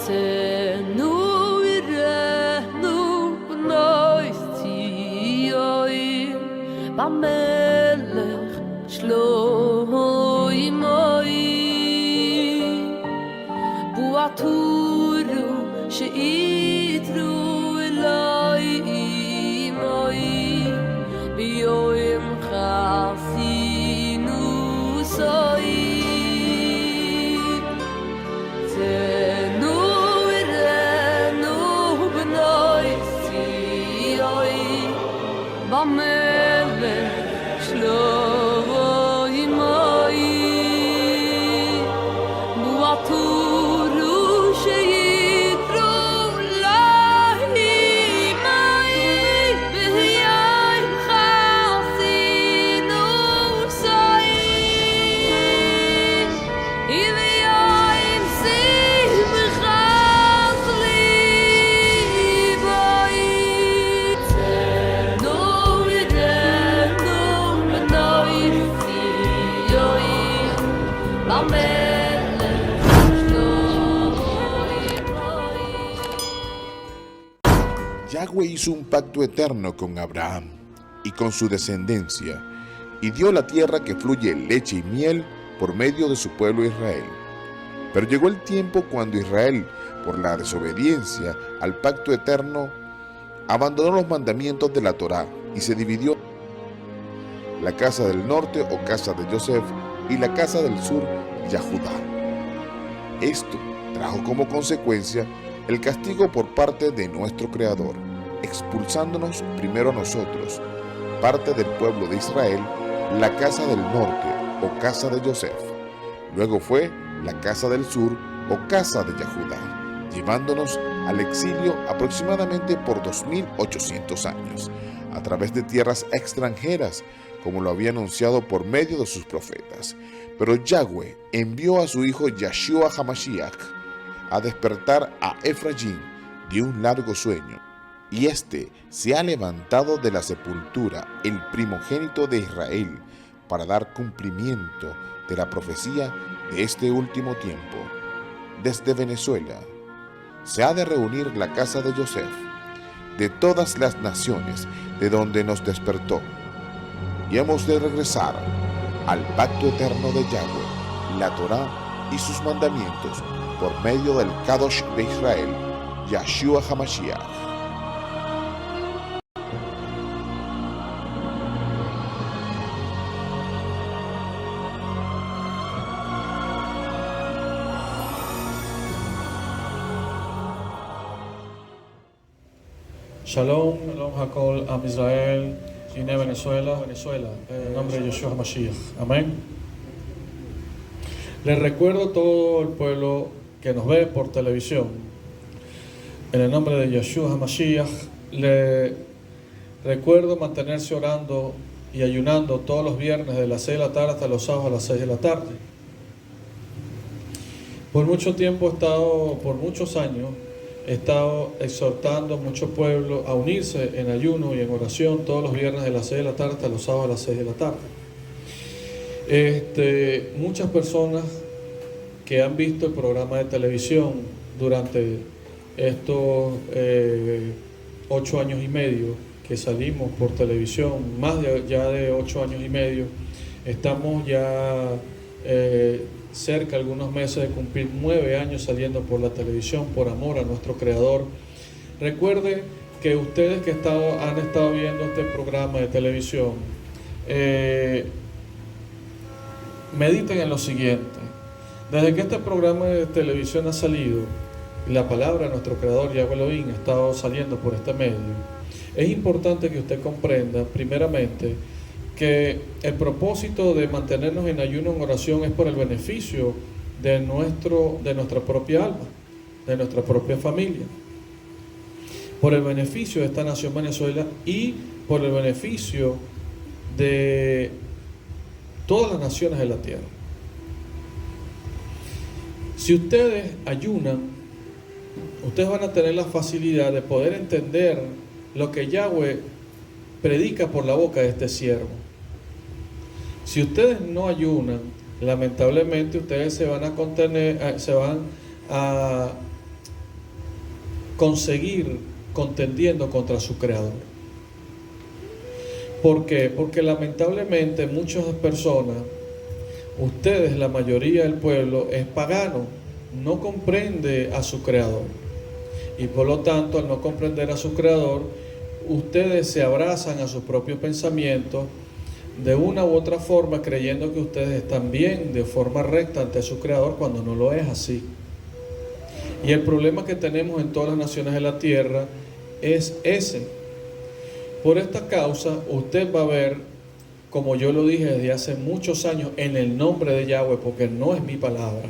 Tenu irenu b'noitzioi b'melech shloimoi bu'aturu she'itru eloi imoi b'yoim chasinu soi Tenu irenu b'noitzioi b'melech shloimoi bu'aturu she'yitru lahimai b'yoim chasinu soi Ivyoim simchas liboi Tenu irenu b'noitzioi b'melech shloimoi Yahweh hizo un pacto eterno con Abraham y con su descendencia, y dio la tierra que fluye leche y miel por medio de su pueblo Israel. Pero llegó el tiempo cuando Israel, por la desobediencia al pacto eterno, abandonó los mandamientos de la Torá y se dividió la casa del norte o casa de Joseph y la casa del sur, Yahudá. Esto trajo como consecuencia el castigo por parte de nuestro Creador, expulsándonos primero a nosotros, parte del pueblo de Israel, la casa del norte o casa de Joseph. Luego fue la casa del sur o casa de Yahudá, llevándonos al exilio aproximadamente por 2800 años, a través de tierras extranjeras, como lo había anunciado por medio de sus profetas. Pero Yahweh envió a su hijo Yeshua HaMashiach a despertar a Efraín de un largo sueño, y éste se ha levantado de la sepultura, el primogénito de Israel, para dar cumplimiento de la profecía de este último tiempo. Desde Venezuela se ha de reunir la casa de Joseph, de todas las naciones de donde nos despertó, y hemos de regresar al pacto eterno de Yahweh, la Torá y sus mandamientos, por medio del Kadosh de Israel, Yeshua HaMashiach. Shalom, Shalom Hakol, Am Israel, Gine Venezuela, en nombre de Yeshua HaMashiach. Amén. Les recuerdo a todo el pueblo que nos ve por televisión, en el nombre de Yeshua HaMashiach, les recuerdo mantenerse orando y ayunando todos los viernes de las 6 de la tarde hasta los sábados a las 6 de la tarde. Por mucho tiempo por muchos años, he estado exhortando a mucho pueblo a unirse en ayuno y en oración todos los viernes de las 6 de la tarde hasta los sábados a las 6 de la tarde. Muchas personas que han visto el programa de televisión durante estos 8 años y medio que salimos por televisión, más ya de 8 años y medio, estamos ya cerca algunos meses de cumplir 9 años saliendo por la televisión por amor a nuestro Creador. Recuerde que ustedes que han estado viendo este programa de televisión, mediten en lo siguiente. Desde que este programa de televisión ha salido, la palabra de nuestro Creador Yahweh Elohim ha estado saliendo por este medio, es importante que usted comprenda primeramente que el propósito de mantenernos en ayuno en oración es por el beneficio de nuestra propia alma, de nuestra propia familia, por el beneficio de esta nación Venezuela y por el beneficio de todas las naciones de la tierra. Si ustedes ayunan, ustedes van a tener la facilidad de poder entender lo que Yahweh predica por la boca de este siervo. Si ustedes no ayunan, lamentablemente ustedes se van a conseguir contendiendo contra su creador. ¿Por qué? Porque lamentablemente muchas personas, ustedes, la mayoría del pueblo, es pagano, no comprende a su creador. Y por lo tanto, al no comprender a su creador, ustedes se abrazan a sus propios pensamientos de una u otra forma, creyendo que ustedes están bien de forma recta ante su creador, cuando no lo es así. Y el problema que tenemos en todas las naciones de la tierra es ese. Por esta causa, usted va a ver, como yo lo dije desde hace muchos años, en el nombre de Yahweh, porque no es mi palabra.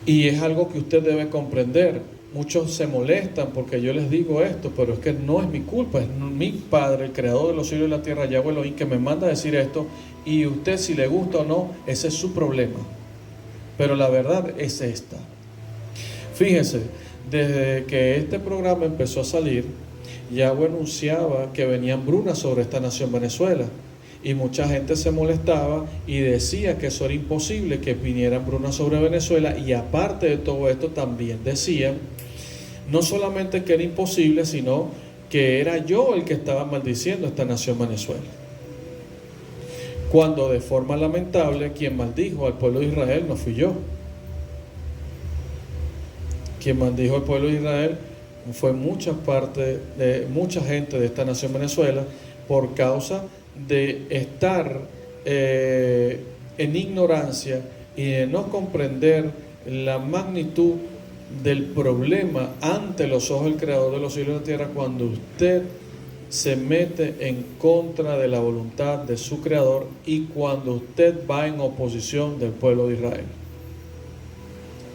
Y es algo que usted debe comprender. Muchos se molestan porque yo les digo esto, pero es que no es mi culpa, es mi Padre, el creador de los cielos y la tierra, Yahweh Elohim, que me manda a decir esto, y usted, si le gusta o no, ese es su problema. Pero la verdad es esta. Fíjense, desde que este programa empezó a salir, Yahweh anunciaba que venía hambruna sobre esta nación Venezuela, y mucha gente se molestaba y decía que eso era imposible, que viniera hambruna sobre Venezuela. Y aparte de todo esto, también decían no solamente que era imposible, sino que era yo el que estaba maldiciendo a esta nación Venezuela, cuando de forma lamentable quien maldijo al pueblo de Israel no fui yo. Quien maldijo al pueblo de Israel fue mucha gente de esta nación Venezuela, por causa de estar en ignorancia y de no comprender la magnitud del problema ante los ojos del creador de los cielos y la tierra, cuando usted se mete en contra de la voluntad de su creador y cuando usted va en oposición del pueblo de Israel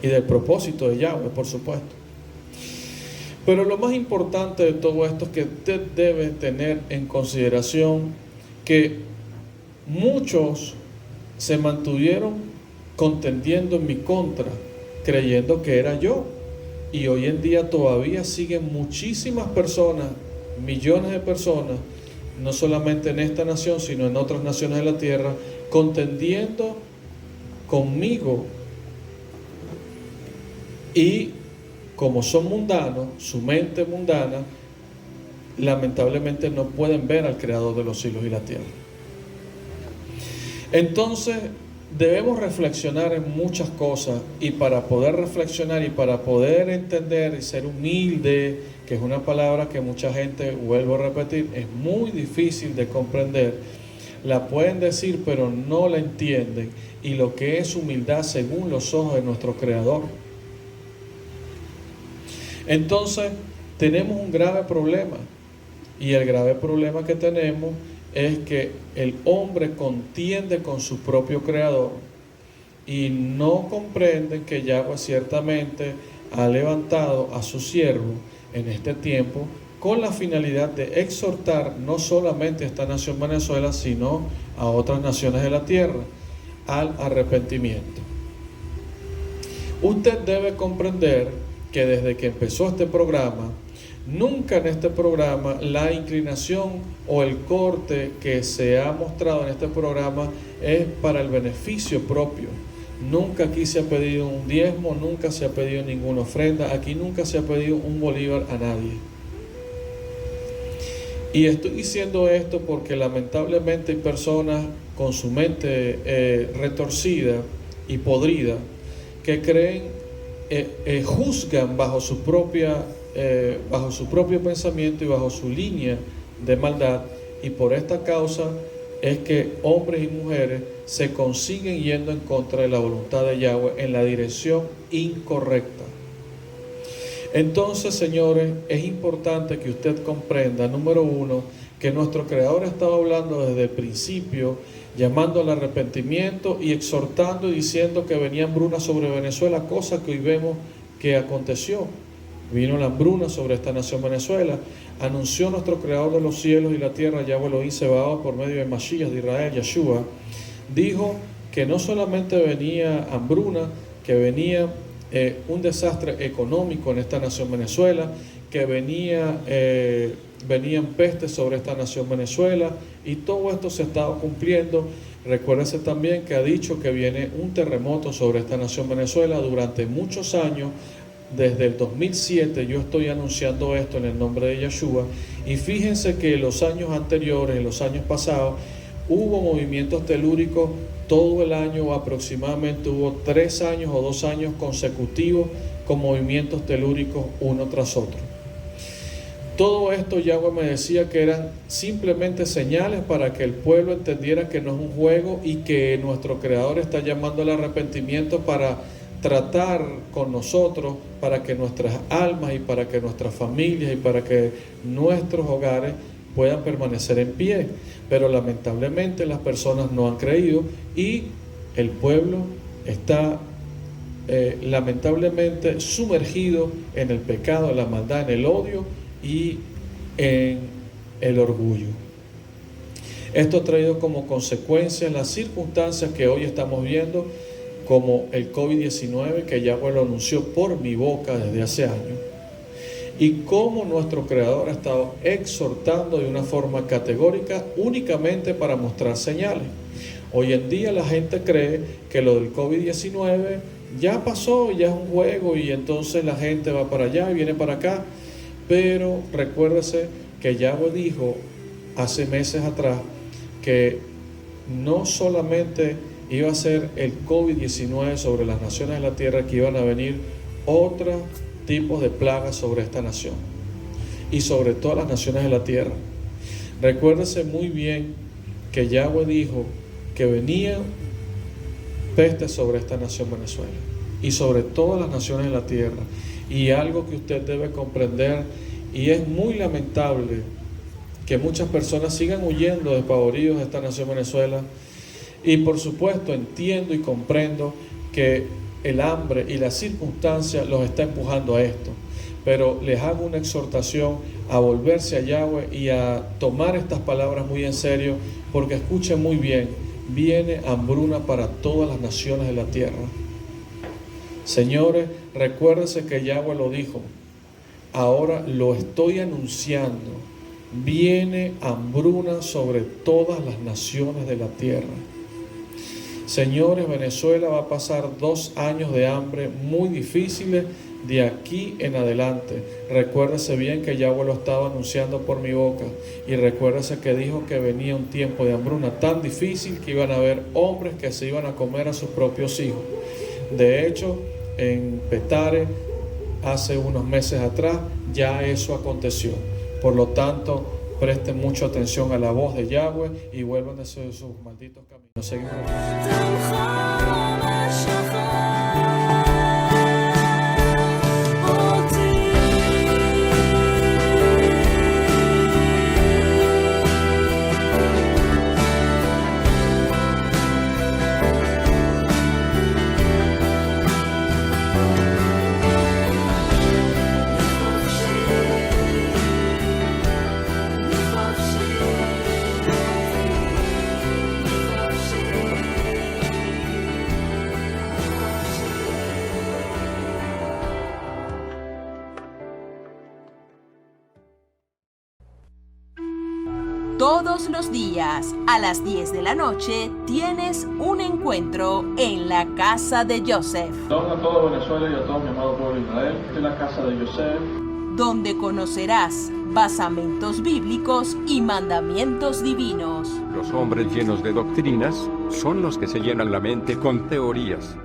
y del propósito de Yahweh, por supuesto. Pero lo más importante de todo esto es que usted debe tener en consideración que muchos se mantuvieron contendiendo en mi contra, creyendo que era yo. Y hoy en día todavía siguen muchísimas personas, millones de personas, no solamente en esta nación, sino en otras naciones de la tierra, contendiendo conmigo. Y como son mundanos, su mente mundana, lamentablemente no pueden ver al creador de los cielos y la tierra. Entonces debemos reflexionar en muchas cosas, y para poder reflexionar y para poder entender y ser humilde, que es una palabra que mucha gente, vuelvo a repetir, es muy difícil de comprender, la pueden decir pero no la entienden, y lo que es humildad según los ojos de nuestro creador. Entonces tenemos un grave problema, y el grave problema que tenemos es que el hombre contiende con su propio creador y no comprenden que Yahweh ciertamente ha levantado a su siervo en este tiempo con la finalidad de exhortar no solamente a esta nación Venezuela, sino a otras naciones de la tierra al arrepentimiento. Usted debe comprender que desde que empezó este programa, nunca en este programa la inclinación o el corte que se ha mostrado en este programa es para el beneficio propio. Nunca aquí se ha pedido un diezmo, nunca se ha pedido ninguna ofrenda, aquí nunca se ha pedido un bolívar a nadie. Y estoy diciendo esto porque lamentablemente hay personas con su mente retorcida y podrida que creen, juzgan bajo su propio pensamiento y bajo su línea de maldad, y por esta causa es que hombres y mujeres se consiguen yendo en contra de la voluntad de Yahweh en la dirección incorrecta. Entonces, señores, es importante que usted comprenda, número uno, que nuestro Creador estaba hablando desde el principio, llamando al arrepentimiento y exhortando y diciendo que venía hambruna sobre Venezuela, cosa que hoy vemos que aconteció. Vino la hambruna sobre esta nación Venezuela. Anunció nuestro Creador de los cielos y la tierra, Yahweh Elohim Sebaot, por medio de Mashiach de Israel, Yeshua. Dijo que no solamente venía hambruna, que venía un desastre económico en esta nación Venezuela, que venían pestes sobre esta nación Venezuela, y todo esto se estaba cumpliendo. Recuérdese también que ha dicho que viene un terremoto sobre esta nación Venezuela durante muchos años, desde el 2007 yo estoy anunciando esto en el nombre de Yeshua, y fíjense que en los años anteriores, en los años pasados, hubo movimientos telúricos todo el año, o aproximadamente hubo 3 años o 2 años consecutivos con movimientos telúricos uno tras otro. Todo esto Yahweh me decía que eran simplemente señales para que el pueblo entendiera que no es un juego y que nuestro Creador está llamando al arrepentimiento para tratar con nosotros, para que nuestras almas y para que nuestras familias y para que nuestros hogares puedan permanecer en pie. Pero lamentablemente las personas no han creído y el pueblo está lamentablemente sumergido en el pecado, en la maldad, en el odio y en el orgullo. Esto ha traído como consecuencia las circunstancias que hoy estamos viendo, como el COVID-19, que Yahweh lo anunció por mi boca desde hace años, y cómo nuestro Creador ha estado exhortando de una forma categórica únicamente para mostrar señales. Hoy en día la gente cree que lo del COVID-19 ya pasó, ya es un juego, y entonces la gente va para allá y viene para acá. Pero recuérdese que Yahweh dijo hace meses atrás que no solamente iba a ser el COVID-19 sobre las naciones de la tierra, que iban a venir otros tipos de plagas sobre esta nación y sobre todas las naciones de la tierra. Recuérdese muy bien que Yahweh dijo que venía peste sobre esta nación Venezuela y sobre todas las naciones de la tierra. Y algo que usted debe comprender, y es muy lamentable que muchas personas sigan huyendo despavoridos de esta nación Venezuela, y por supuesto entiendo y comprendo que el hambre y la circunstancia los está empujando a esto, pero les hago una exhortación a volverse a Yahweh y a tomar estas palabras muy en serio, porque escuchen muy bien, viene hambruna para todas las naciones de la tierra. Señores, recuérdense que Yahweh lo dijo, ahora lo estoy anunciando, viene hambruna sobre todas las naciones de la tierra. Señores, Venezuela va a pasar 2 años de hambre muy difíciles de aquí en adelante. Recuérdese bien que Yahweh lo estaba anunciando por mi boca, y recuérdese que dijo que venía un tiempo de hambruna tan difícil que iban a haber hombres que se iban a comer a sus propios hijos. De hecho, en Petare, hace unos meses atrás, ya eso aconteció. Por lo tanto, presten mucha atención a la voz de Yahweh y vuelvan de sus malditos caminos. Seguimos. Todos los días a las 10 de la noche tienes un encuentro en la casa de Yosef. Don a todo Venezuela y a todo mi amado pueblo de Israel. Esta es la casa de Yosef, donde conocerás basamentos bíblicos y mandamientos divinos. Los hombres llenos de doctrinas son los que se llenan la mente con teorías.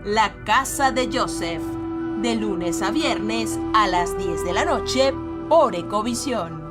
La casa de Yosef, de lunes a viernes a las 10 de la noche por Ecovisión.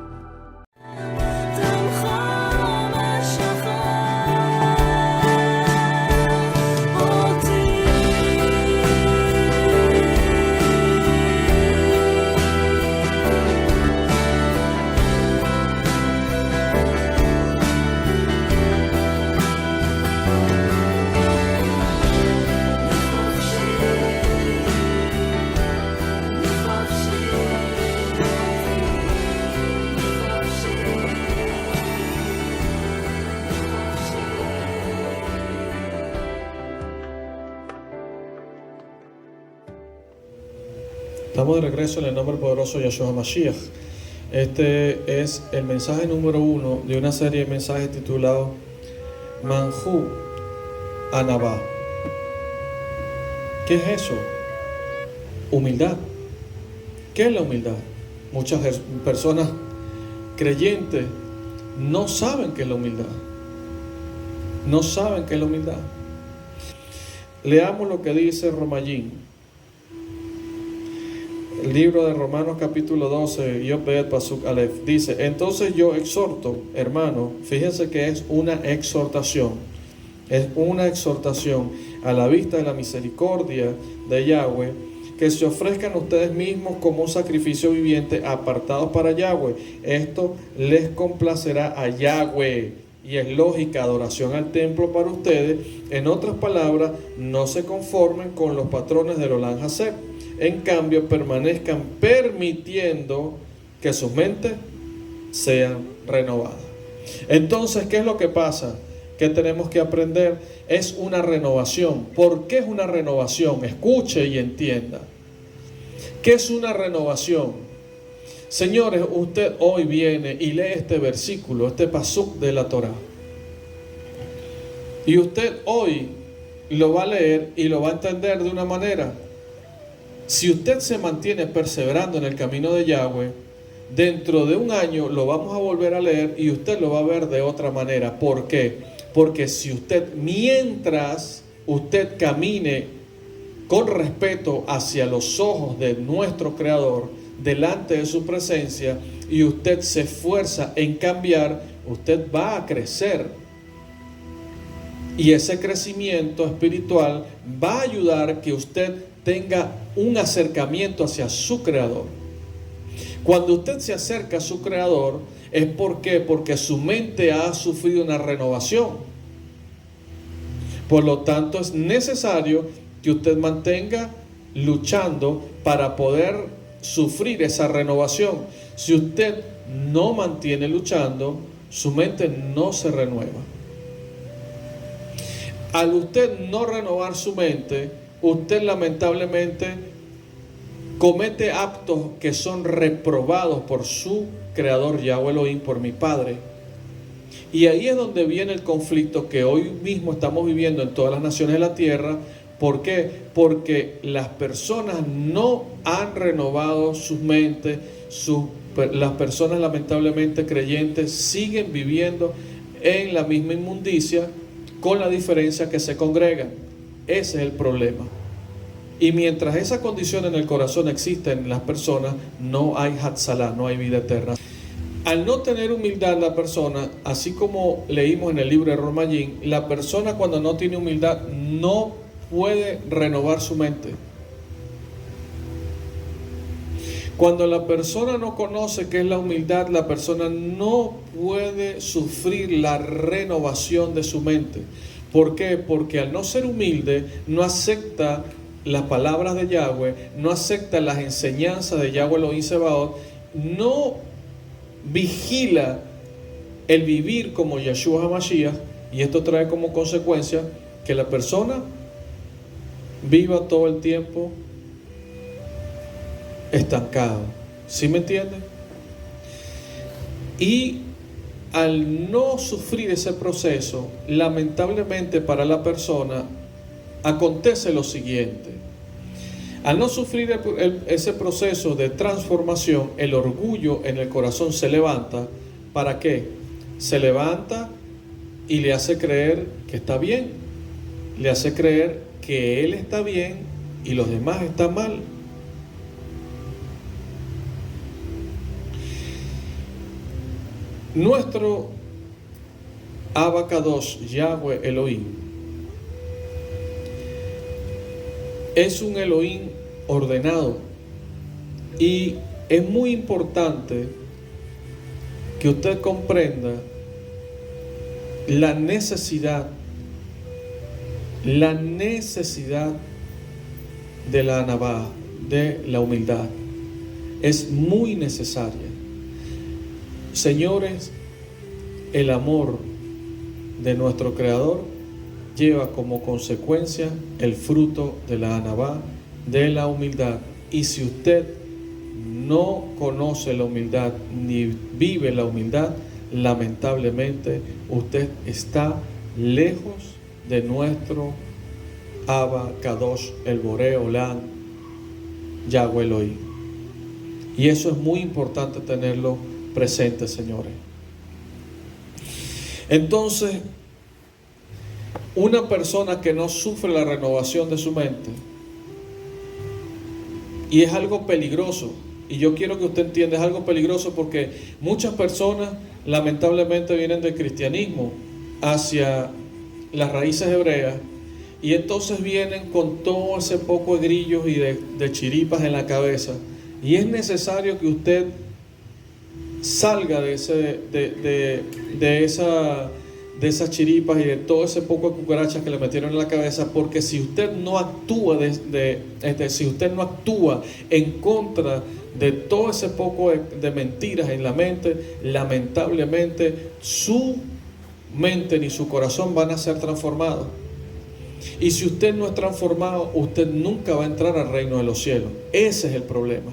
Estamos de regreso en el nombre poderoso de Yeshua Mashiach. Este es el mensaje número 1 de una serie de mensajes titulado Manhu Anabá. ¿Qué es eso? humildad. ¿Qué es la humildad? Muchas personas creyentes no saben qué es la humildad. No saben qué es la humildad. Leamos lo que dice Romallín. El libro de Romanos capítulo 12, Yoped Pasuk Aleph, dice: entonces yo exhorto, hermano, fíjense que es una exhortación a la vista de la misericordia de Yahweh, que se ofrezcan ustedes mismos como un sacrificio viviente apartados para Yahweh. Esto les complacerá a Yahweh y es lógica adoración al templo para ustedes. En otras palabras, no se conformen con los patrones del Olam Haseb. En cambio, permanezcan permitiendo que sus mentes sean renovadas. Entonces, ¿qué es lo que pasa? ¿Qué tenemos que aprender? Es una renovación. ¿Por qué es una renovación? Escuche y entienda. ¿Qué es una renovación? Señores, usted hoy viene y lee este versículo, este pasuk de la Torah. Y usted hoy lo va a leer y lo va a entender de una manera. Si usted se mantiene perseverando en el camino de Yahweh, dentro de un año lo vamos a volver a leer y usted lo va a ver de otra manera. ¿Por qué? Porque si usted, mientras usted camine con respeto hacia los ojos de nuestro Creador, delante de su presencia, y usted se esfuerza en cambiar, usted va a crecer. Y ese crecimiento espiritual va a ayudar a que usted tenga un acercamiento hacia su Creador. Cuando usted se acerca a su Creador, ¿es por qué? Porque su mente ha sufrido una renovación. Por lo tanto, es necesario que usted mantenga luchando para poder sufrir esa renovación. Si usted no mantiene luchando, su mente no se renueva. Al usted no renovar su mente, usted lamentablemente comete actos que son reprobados por su Creador Yahweh Elohim, por mi Padre. Y ahí es donde viene el conflicto que hoy mismo estamos viviendo en todas las naciones de la tierra. ¿Por qué? Porque las personas no han renovado sus mentes. Las personas lamentablemente creyentes siguen viviendo en la misma inmundicia, con la diferencia que se congregan. Ese es el problema. Y mientras esa condición en el corazón existe en las personas, no hay Hatzalah, no hay vida eterna. Al no tener humildad la persona, así como leímos en el libro de Romallín, la persona cuando no tiene humildad no puede renovar su mente. Cuando la persona no conoce qué es la humildad, la persona no puede sufrir la renovación de su mente. ¿Por qué? Porque al no ser humilde, no acepta las palabras de Yahweh, no acepta las enseñanzas de Yahweh Elohim Sebaot, no vigila el vivir como Yeshua HaMashiach, y esto trae como consecuencia que la persona viva todo el tiempo estancado. ¿Sí me entienden? Y al no sufrir ese proceso, lamentablemente para la persona acontece lo siguiente. Al no sufrir ese proceso de transformación, el orgullo en el corazón se levanta. ¿Para qué? Se levanta y le hace creer que está bien. Le hace creer que él está bien y los demás están mal. Nuestro Abacados, Yahweh Elohim, es un Elohim ordenado, y es muy importante que usted comprenda la necesidad de la anabá, de la humildad. Es muy necesaria. Señores, el amor de nuestro Creador lleva como consecuencia el fruto de la anabá, de la humildad. Y si usted no conoce la humildad ni vive la humildad, lamentablemente usted está lejos de nuestro Abba Kadosh, el Boré Olam, Yahweh Elohim. Y eso es muy importante tenerlo presente, señores. Entonces, una persona que no sufre la renovación de su mente, y es algo peligroso, y yo quiero que usted entienda, es algo peligroso porque muchas personas lamentablemente vienen del cristianismo hacia las raíces hebreas, y entonces vienen con todo ese poco de grillos y de chiripas en la cabeza, y es necesario que usted salga de esas chiripas y de todo ese poco de cucarachas que le metieron en la cabeza, porque si usted no actúa si usted no actúa en contra de todo ese poco de mentiras en la mente, lamentablemente su mente ni su corazón van a ser transformados. Y si usted no es transformado, usted nunca va a entrar al reino de los cielos. Ese es el problema.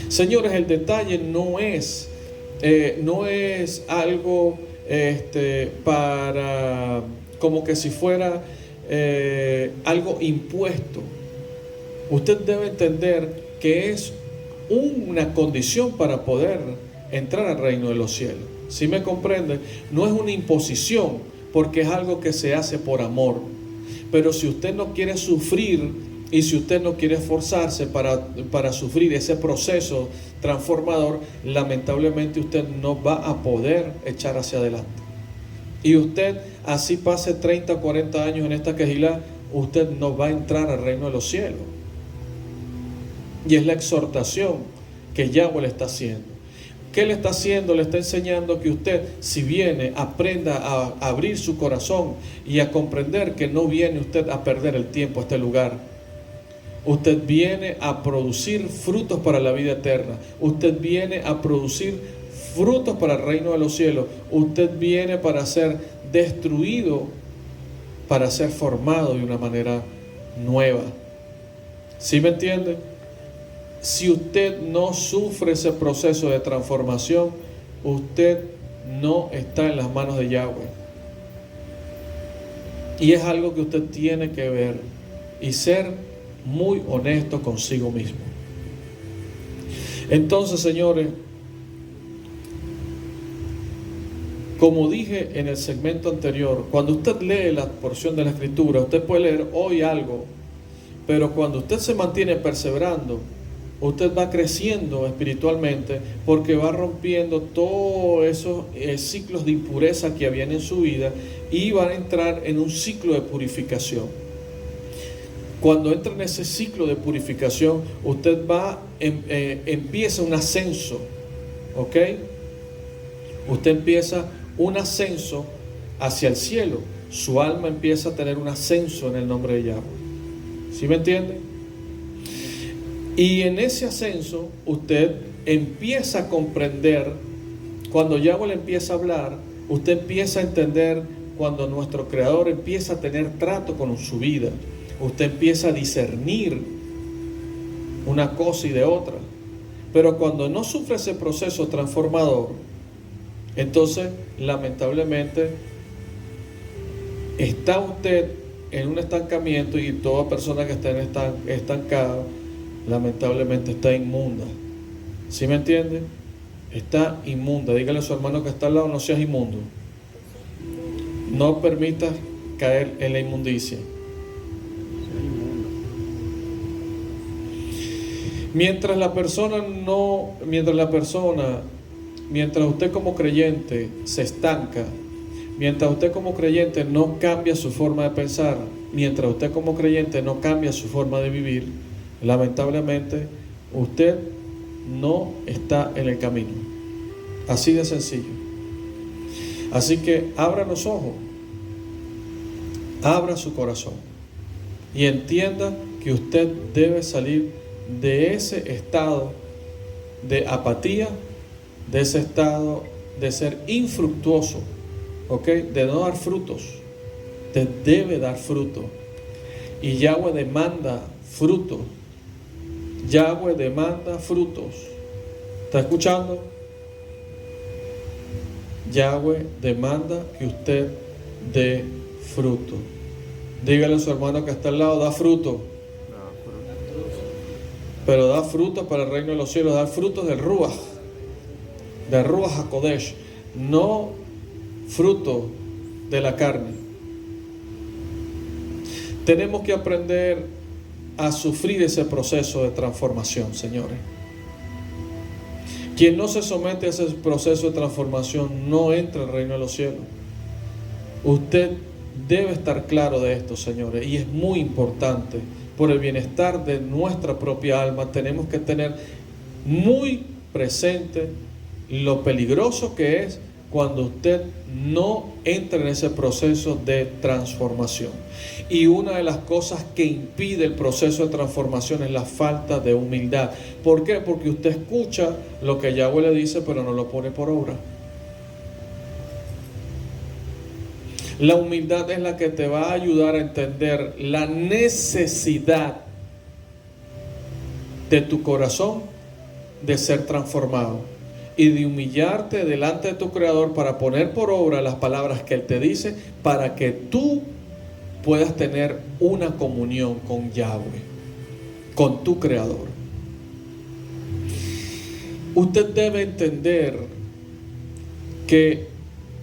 Señores, el detalle no es algo para como que si fuera algo impuesto. Usted debe entender que es una condición para poder entrar al reino de los cielos. ¿Sí me comprende? No es una imposición, porque es algo que se hace por amor. Pero si usted no quiere sufrir y si usted no quiere esforzarse para sufrir ese proceso transformador, lamentablemente usted no va a poder echar hacia adelante. Y usted, así pase 30 o 40 años en esta quejilá, usted no va a entrar al reino de los cielos. Y es la exhortación que Yahweh le está haciendo. ¿Qué le está haciendo? Le está enseñando que usted, si viene, aprenda a abrir su corazón y a comprender que no viene usted a perder el tiempo a este lugar. Usted viene a producir frutos para la vida eterna. Usted viene a producir frutos para el reino de los cielos. Usted viene para ser destruido, para ser formado de una manera nueva. ¿Sí me entiende? Si usted no sufre ese proceso de transformación, usted no está en las manos de Yahweh. Y es algo que usted tiene que ver y ser muy honesto consigo mismo. Entonces, señores, como dije en el segmento anterior, cuando usted lee la porción de la Escritura, usted puede leer hoy algo, pero cuando usted se mantiene perseverando, usted va creciendo espiritualmente, porque va rompiendo todos esos ciclos de impureza que habían en su vida y va a entrar en un ciclo de purificación. Cuando entra en ese ciclo de purificación, usted empieza un ascenso, ¿ok? Usted empieza un ascenso hacia el cielo. Su alma empieza a tener un ascenso en el nombre de Yahweh. ¿Sí me entiende? Y en ese ascenso usted empieza a comprender, cuando Yahweh le empieza a hablar, usted empieza a entender cuando nuestro Creador empieza a tener trato con su vida. Usted empieza a discernir una cosa y de otra. Pero cuando no sufre ese proceso transformador, entonces lamentablemente está usted en un estancamiento, y toda persona que está estancada lamentablemente está inmunda. ¿Sí me entiende? Está inmunda. Dígale a su hermano que está al lado: no seas inmundo. No permitas caer en la inmundicia. Mientras usted como creyente se estanca, mientras usted como creyente no cambia su forma de pensar, mientras usted como creyente no cambia su forma de vivir, lamentablemente usted no está en el camino. Así de sencillo. Así que abra los ojos, abra su corazón y entienda que usted debe salir de ese estado de apatía, de ese estado de ser infructuoso, ¿ok? De no dar frutos. Usted debe dar fruto. Y Yahweh demanda frutos. Yahweh demanda frutos. ¿Está escuchando? Yahweh demanda que usted dé fruto. Dígale a su hermano que está al lado: da fruto. pero da frutos para el reino de los cielos, da frutos del Ruach HaKodesh, no fruto de la carne. Tenemos que aprender a sufrir ese proceso de transformación, señores. Quien no se somete a ese proceso de transformación no entra al reino de los cielos. Usted debe estar claro de esto, señores, y es muy importante. Por el bienestar de nuestra propia alma tenemos que tener muy presente lo peligroso que es cuando usted no entra en ese proceso de transformación. Y una de las cosas que impide el proceso de transformación es la falta de humildad. ¿Por qué? Porque usted escucha lo que Yahweh le dice, pero no lo pone por obra. La humildad es la que te va a ayudar a entender la necesidad de tu corazón de ser transformado y de humillarte delante de tu Creador para poner por obra las palabras que Él te dice, para que tú puedas tener una comunión con Yahweh, con tu Creador. Usted debe entender que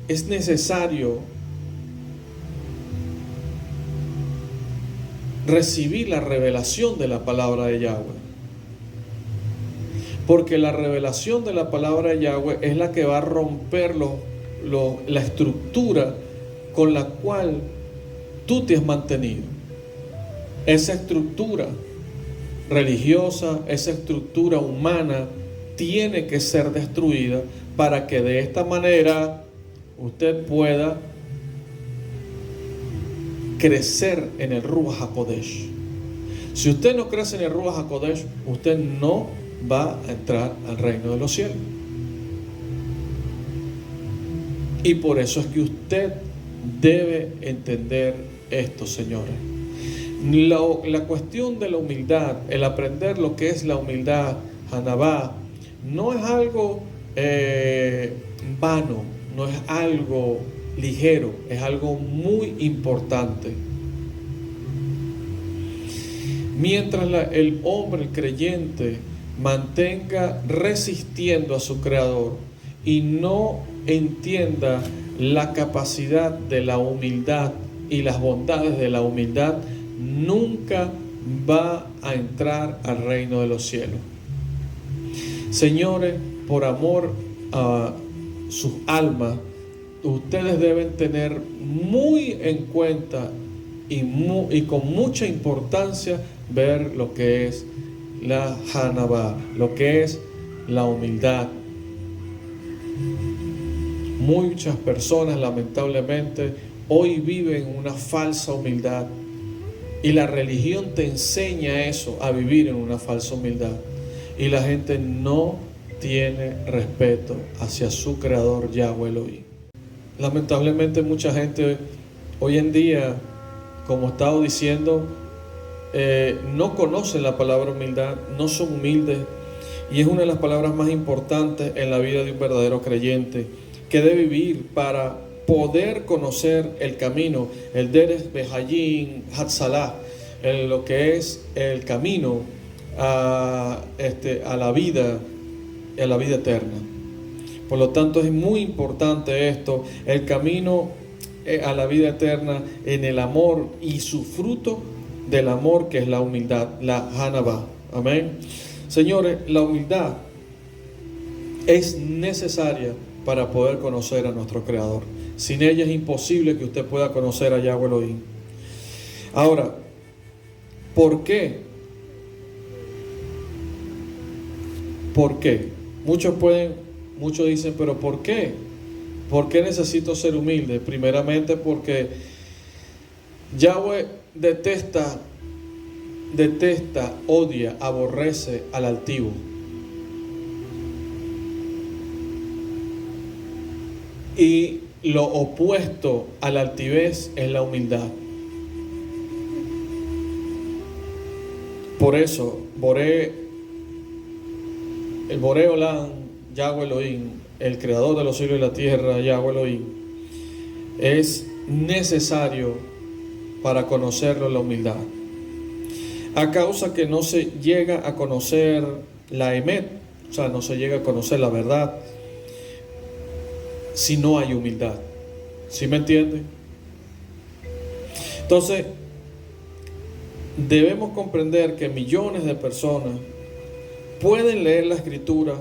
es necesario recibir la revelación de la palabra de Yahweh, porque la revelación de la palabra de Yahweh es la que va a romper la estructura con la cual tú te has mantenido. Esa estructura religiosa, esa estructura humana tiene que ser destruida para que de esta manera usted pueda crecer en el Ruach HaKodesh. Si usted no crece en el Ruach HaKodesh, usted no va a entrar al reino de los cielos. Y por eso es que usted debe entender esto, señores. La cuestión de la humildad, el aprender lo que es la humildad, Hanabá, no es algo vano, no es algo ligero, es algo muy importante. Mientras el hombre, el creyente, mantenga resistiendo a su Creador y no entienda la capacidad de la humildad y las bondades de la humildad, nunca va a entrar al reino de los cielos. Señores, por amor a sus almas, ustedes deben tener muy en cuenta y con mucha importancia ver lo que es la Hanabá, lo que es la humildad. Muchas personas, lamentablemente, hoy viven una falsa humildad, y la religión te enseña eso, a vivir en una falsa humildad, y la gente no tiene respeto hacia su Creador, Yahweh Elohim. Lamentablemente mucha gente hoy en día, como he estado diciendo, no conocen la palabra humildad, no son humildes, y es una de las palabras más importantes en la vida de un verdadero creyente, que debe vivir para poder conocer el camino, el Derech Behayim Hatzalah, lo que es el camino a la vida eterna. Por lo tanto, es muy importante esto, el camino a la vida eterna en el amor y su fruto del amor, que es la humildad, la Hanabá. Amén. Señores, la humildad es necesaria para poder conocer a nuestro Creador. Sin ella es imposible que usted pueda conocer a Yahweh Elohim. Ahora, ¿por qué? ¿Por qué? Muchos dicen, pero ¿por qué? ¿Por qué necesito ser humilde? Primeramente porque Yahweh detesta, odia, aborrece al altivo. Y lo opuesto a la altivez es la humildad. Por eso, el Boré Olam, Yahweh Elohim, el creador de los cielos y la tierra, Yahweh Elohim, es necesario para conocerlo la humildad. a causa que no se llega a conocer la emet, o sea, no se llega a conocer la verdad si no hay humildad. ¿Sí me entiende? Entonces, debemos comprender que millones de personas pueden leer la escritura,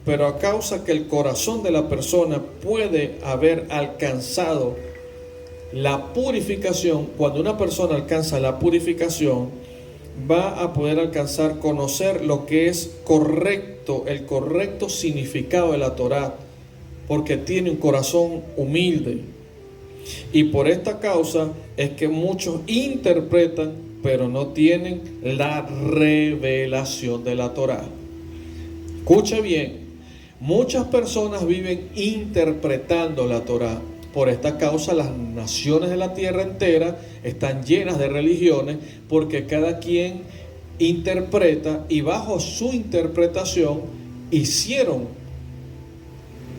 pero a causa que el corazón de la persona puede haber alcanzado la purificación, cuando una persona alcanza la purificación, va a poder alcanzar, conocer lo que es correcto, el correcto significado de la Torá, porque tiene un corazón humilde. Y por esta causa es que muchos interpretan, pero no tienen la revelación de la Torá. Escuche bien, muchas personas viven interpretando la Torá. Por esta causa las naciones de la tierra entera están llenas de religiones, porque cada quien interpreta, y bajo su interpretación hicieron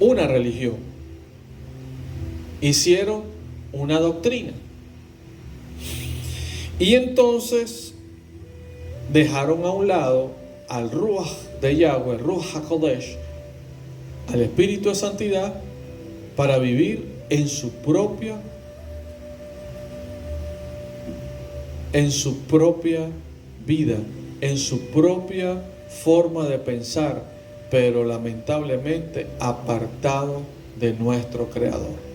una religión, hicieron una doctrina. Y entonces dejaron a un lado al Ruach de Yahweh, Ruach HaKodesh, al Espíritu de Santidad, para vivir en su propia vida, en su propia forma de pensar, pero lamentablemente apartado de nuestro Creador.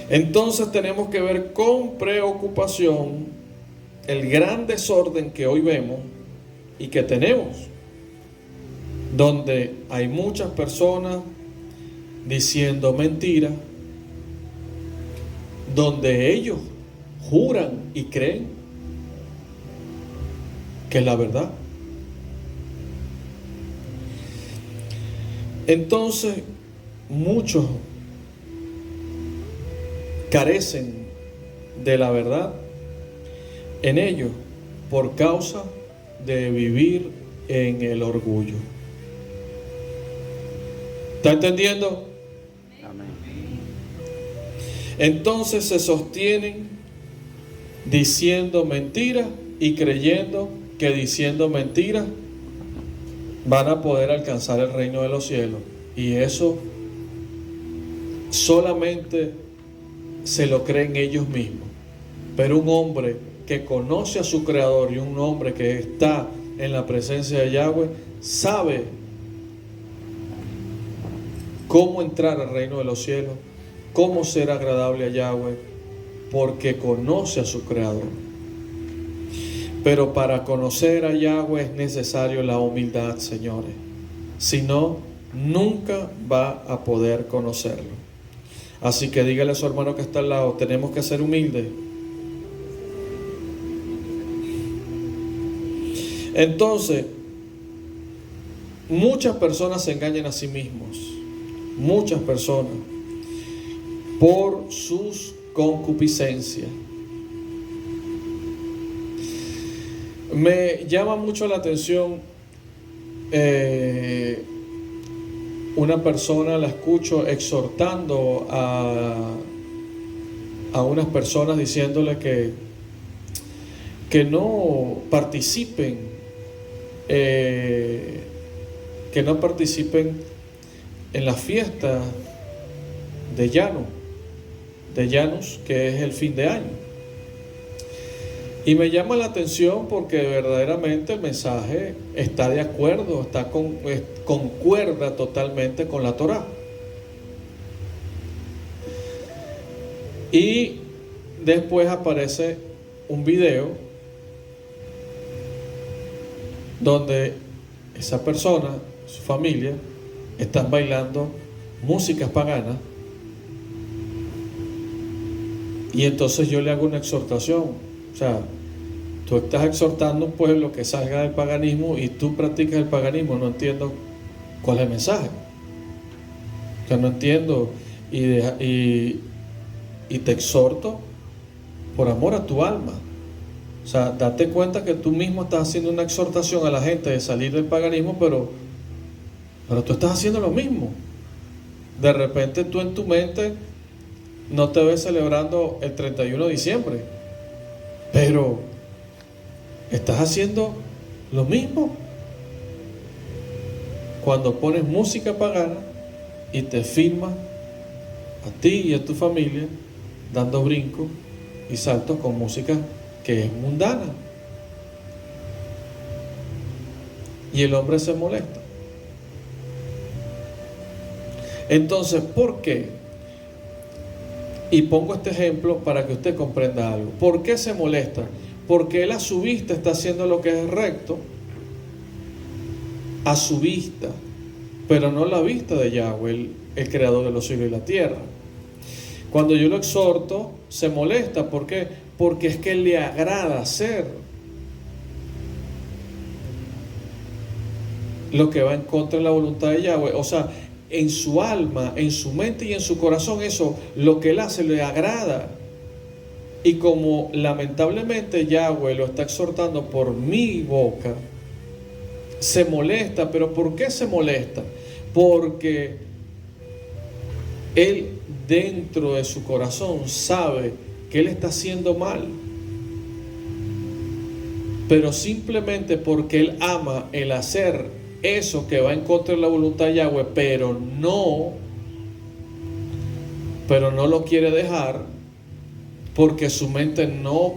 Entonces tenemos que ver con preocupación el gran desorden que hoy vemos y que tenemos, donde hay muchas personas diciendo mentiras, donde ellos juran y creen que es la verdad. Entonces, muchos carecen de la verdad en ellos por causa de vivir en el orgullo. ¿Está entendiendo? Amén. Entonces se sostienen diciendo mentiras y creyendo que diciendo mentiras van a poder alcanzar el reino de los cielos. Y eso solamente se lo creen ellos mismos. Pero un hombre que conoce a su Creador y un hombre que está en la presencia de Yahweh sabe cómo entrar al reino de los cielos, cómo ser agradable a Yahweh, porque conoce a su Creador. Pero para conocer a Yahweh es necesario la humildad, señores. Si no, nunca va a poder conocerlo. Así que dígale a su hermano que está al lado, tenemos que ser humildes. Entonces, muchas personas se engañan a sí mismos. Muchas personas, por sus concupiscencias. Me llama mucho la atención una persona, la escucho exhortando a unas personas diciéndole que no participen, en la fiesta de Janus, que es el fin de año. Y me llama la atención porque verdaderamente el mensaje está de acuerdo, concuerda totalmente con la Torá. Y después aparece un video donde esa persona, su familia, están bailando músicas paganas. Y entonces yo le hago una exhortación. O sea, tú estás exhortando a un pueblo que salga del paganismo y tú practicas el paganismo. No entiendo cuál es el mensaje. O sea, no entiendo. Y te exhorto por amor a tu alma. O sea, date cuenta que tú mismo estás haciendo una exhortación a la gente de salir del paganismo, pero tú estás haciendo lo mismo. De repente tú en tu mente no te ves celebrando el 31 de diciembre, Pero estás haciendo lo mismo cuando pones música pagana y te filmas a ti y a tu familia dando brincos y saltos con música que es mundana. Y el hombre se molesta. Entonces, ¿por qué? Y pongo este ejemplo para que usted comprenda algo. ¿Por qué se molesta? Porque él a su vista está haciendo lo que es recto, a su vista, pero no la vista de Yahweh, el creador de los cielos y la tierra. Cuando yo lo exhorto, se molesta. ¿Por qué? Porque es que le agrada hacer lo que va en contra de la voluntad de Yahweh. O sea, en su alma, en su mente y en su corazón, eso, lo que él hace, le agrada. Y como lamentablemente Yahweh lo está exhortando por mi boca, se molesta. ¿Pero por qué se molesta? Porque él dentro de su corazón sabe que él está haciendo mal, pero simplemente porque él ama el hacer eso que va en contra de la voluntad de Yahweh, pero no lo quiere dejar, porque su mente no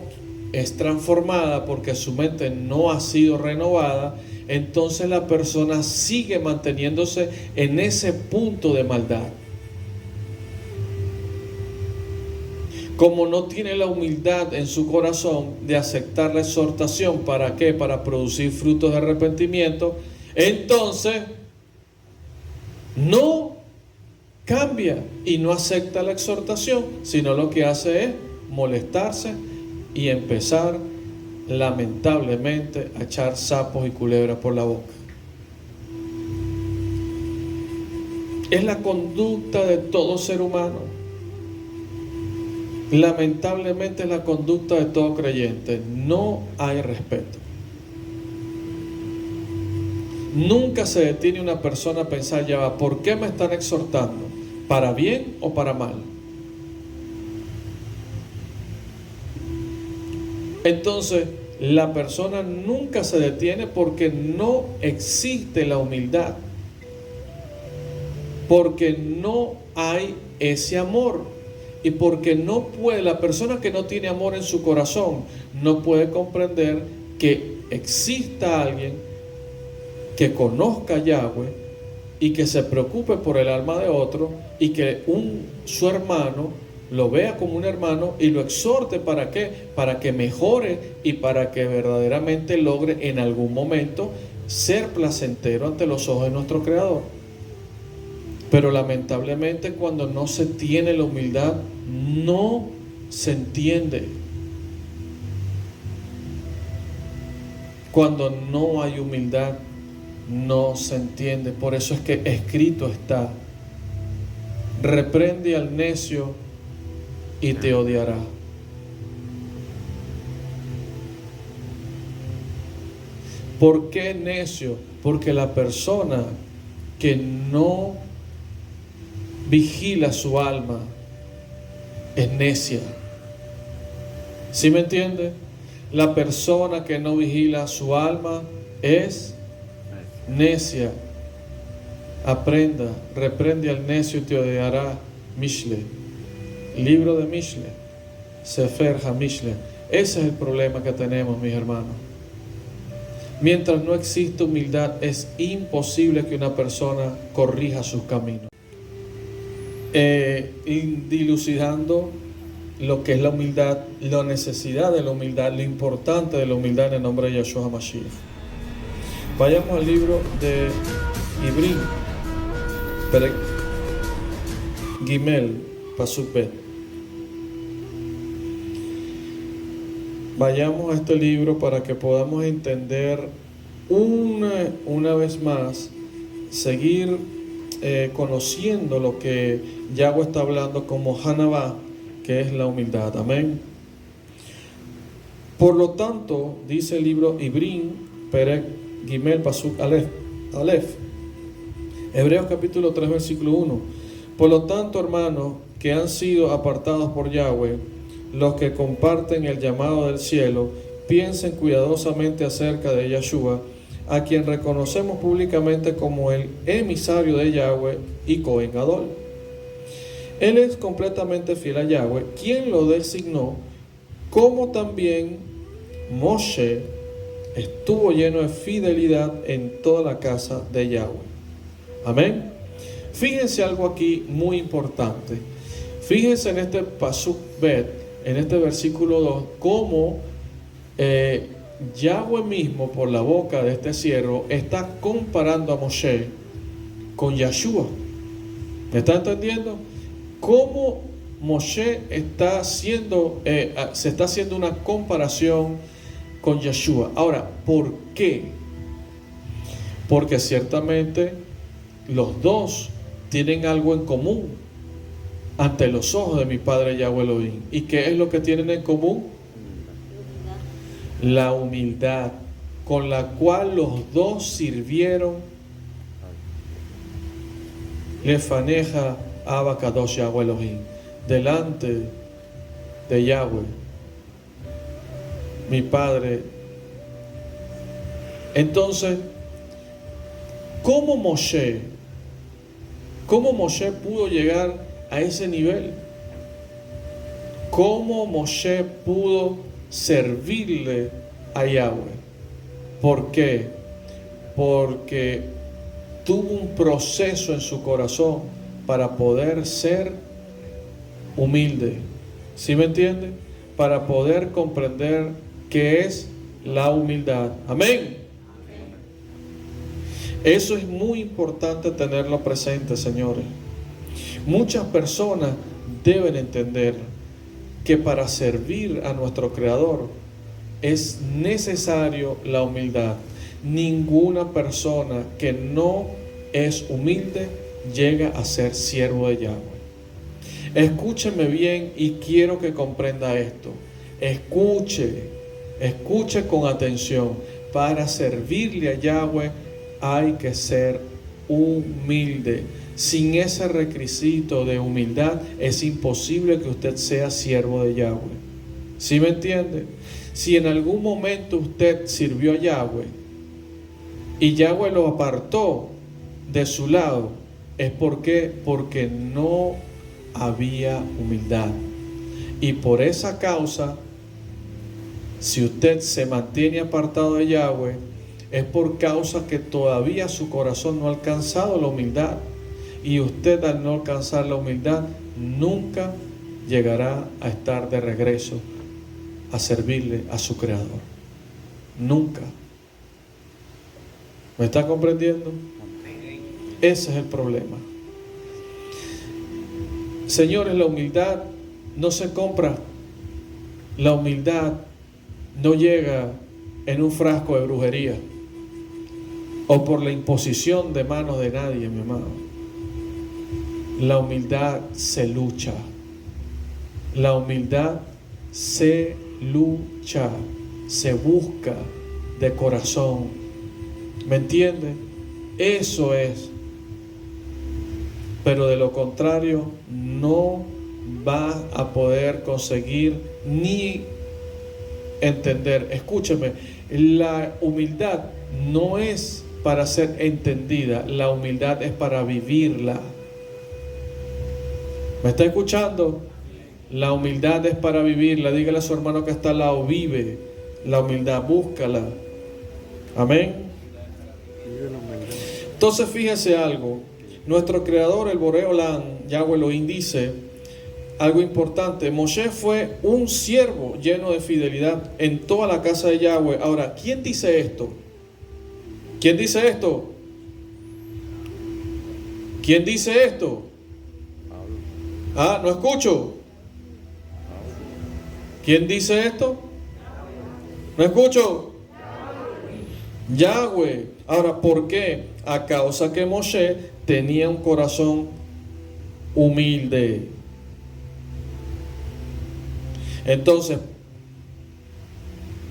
es transformada, porque su mente no ha sido renovada. Entonces la persona sigue manteniéndose en ese punto de maldad. Como no tiene la humildad en su corazón de aceptar la exhortación, ¿para qué? Para producir frutos de arrepentimiento. Entonces no cambia y no acepta la exhortación, sino lo que hace es molestarse y empezar lamentablemente a echar sapos y culebras por la boca. Es la conducta de todo ser humano. Lamentablemente es la conducta de todo creyente. No hay respeto. Nunca se detiene una persona a pensar, ya va, ¿por qué me están exhortando? ¿Para bien o para mal? Entonces, la persona nunca se detiene porque no existe la humildad. Porque no hay ese amor. Y porque no puede, la persona que no tiene amor en su corazón, no puede comprender que exista alguien que conozca a Yahweh y que se preocupe por el alma de otro y que su hermano lo vea como un hermano y lo exhorte. ¿Para qué? Para que mejore y para que verdaderamente logre en algún momento ser placentero ante los ojos de nuestro Creador. Pero lamentablemente cuando no se tiene la humildad, no se entiende. Cuando no hay humildad, no se entiende. Por eso es que escrito está: reprende al necio y te odiará. ¿Por qué necio? Porque la persona que no vigila su alma es necia. ¿Sí me entiende? La persona que no vigila su alma es necia. Aprenda, reprende al necio y te odiará. Mishle, libro de Mishle, Sefer HaMishle. Ese es el problema que tenemos, mis hermanos. Mientras no existe humildad, es imposible que una persona corrija sus caminos. Dilucidando lo que es la humildad, la necesidad de la humildad, lo importante de la humildad en el nombre de Yahshua HaMashiach. Vayamos al libro de Ibrim, Perek Gimel, Pasuk Bet. Vayamos a este libro para que podamos entender una vez más, seguir conociendo lo que Yahweh está hablando como Hanabá, que es la humildad. Amén. Por lo tanto, dice el libro Ibrim, Perek Gimel, Pasuk Aleph, Hebreos capítulo 3, versículo 1. Por lo tanto, hermanos, que han sido apartados por Yahweh, los que comparten el llamado del cielo piensen cuidadosamente acerca de Yeshua, a quien reconocemos públicamente como el emisario de Yahweh y Cohen Gadol. Él es completamente fiel a Yahweh, quien lo designó, como también Moshe estuvo lleno de fidelidad en toda la casa de Yahweh. Amén. Fíjense algo aquí muy importante. Fíjense en este Pasuk Bet, en este versículo 2, cómo Yahweh mismo, por la boca de este siervo, está comparando a Moshe con Yeshua. ¿Me está entendiendo? Cómo Moshe está haciendo, se está haciendo una comparación con Yeshua. Ahora, ¿por qué? Porque ciertamente los dos tienen algo en común ante los ojos de mi Padre Yahweh Elohim. ¿Y qué es lo que tienen en común? La humildad con la cual los dos sirvieron Lefaneja Abba Kadosh Yahweh Elohim, delante de Yahweh, mi Padre. Entonces, ¿cómo Moshe pudo llegar a ese nivel? ¿Cómo Moshe pudo servirle a Yahweh? ¿Por qué? Porque tuvo un proceso en su corazón para poder ser humilde. ¿Sí me entiende? Para poder comprender qué es la humildad. Amén. Eso es muy importante tenerlo presente, señores. Muchas personas deben entender que para servir a nuestro Creador es necesario la humildad. Ninguna persona que no es humilde llega a ser siervo de Yahweh. Escúcheme bien y quiero que comprenda esto. Escuche con atención. Para servirle a Yahweh hay que ser humilde. Sin ese requisito de humildad es imposible que usted sea siervo de Yahweh. ¿Sí me entiende? Si en algún momento usted sirvió a Yahweh y Yahweh lo apartó de su lado, es porque no había humildad. Y por esa causa, si usted se mantiene apartado de Yahweh, es por causa que todavía su corazón no ha alcanzado la humildad. Y usted, al no alcanzar la humildad, nunca llegará a estar de regreso a servirle a su Creador. Nunca. ¿Me está comprendiendo? Ese es el problema. Señores, la humildad no se compra. La humildad no llega en un frasco de brujería o por la imposición de manos de nadie, mi amado. La humildad se lucha. La humildad se lucha, se busca de corazón. ¿Me entiende? Eso es. Pero de lo contrario, no va a poder conseguir ni entender. Escúcheme, la humildad no es para ser entendida, la humildad es para vivirla. ¿Me está escuchando? La humildad es para vivirla. Dígale a su hermano que está al lado, vive la humildad, búscala. Amén. Entonces fíjese algo. Nuestro Creador, el Boré Olam, Yahweh Elohim, dice algo importante. Moshe fue un siervo lleno de fidelidad en toda la casa de Yahweh. Ahora, ¿quién dice esto? ¿Quién dice esto? ¿Quién dice esto? No escucho. ¿Quién dice esto? No escucho. Yahweh. Ahora, ¿por qué? A causa que Moshe tenía un corazón humilde. Entonces,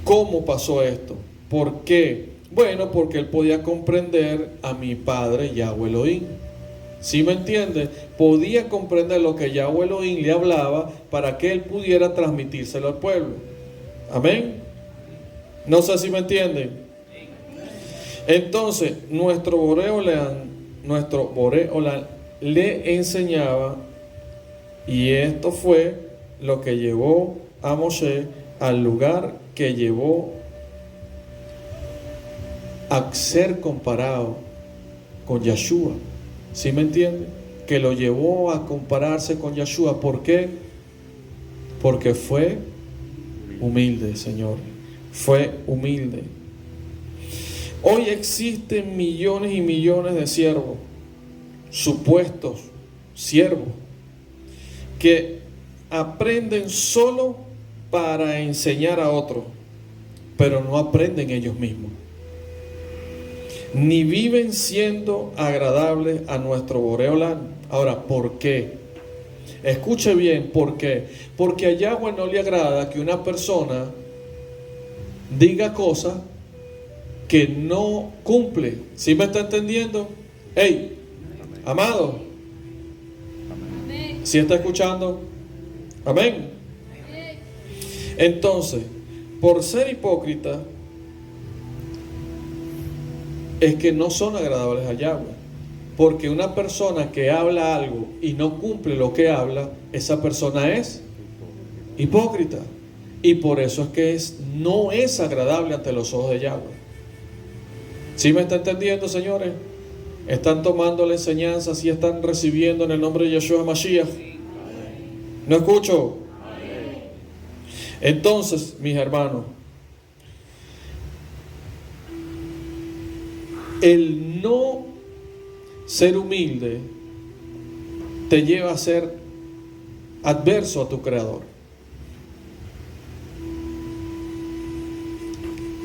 ¿cómo pasó esto? ¿Por qué? Bueno, porque él podía comprender a mi Padre Yahweh Elohim. ¿Sí me entiende? Podía comprender lo que Yahweh Elohim le hablaba para que él pudiera transmitírselo al pueblo. Amén. No sé si me entienden. Entonces, nuestro Boreolam le enseñaba, y esto fue lo que llevó a Moshe al lugar que llevó a ser comparado con Yeshua. ¿Sí me entiende? Que lo llevó a compararse con Yeshua. ¿Por qué? Porque fue humilde, Señor. Fue humilde. Hoy existen millones y millones de siervos, supuestos siervos, que aprenden solo para enseñar a otros, pero no aprenden ellos mismos. Ni viven siendo agradables a nuestro Boreolam. Ahora, ¿por qué? Escuche bien, ¿por qué? Porque a Yahweh no le agrada que una persona diga cosas que no cumple. ¿Sí me está entendiendo? Hey, amado, ¿sí está escuchando? Amén. Entonces, por ser hipócrita, es que no son agradables a Yahweh. Porque una persona que habla algo y no cumple lo que habla, esa persona es hipócrita. Y por eso es que no es agradable ante los ojos de Yahweh. ¿Sí me está entendiendo, señores? ¿Están tomando la enseñanza? ¿Sí están recibiendo en el nombre de Yeshua Mashiach? ¿No escucho? Entonces, mis hermanos, el no ser humilde te lleva a ser adverso a tu Creador.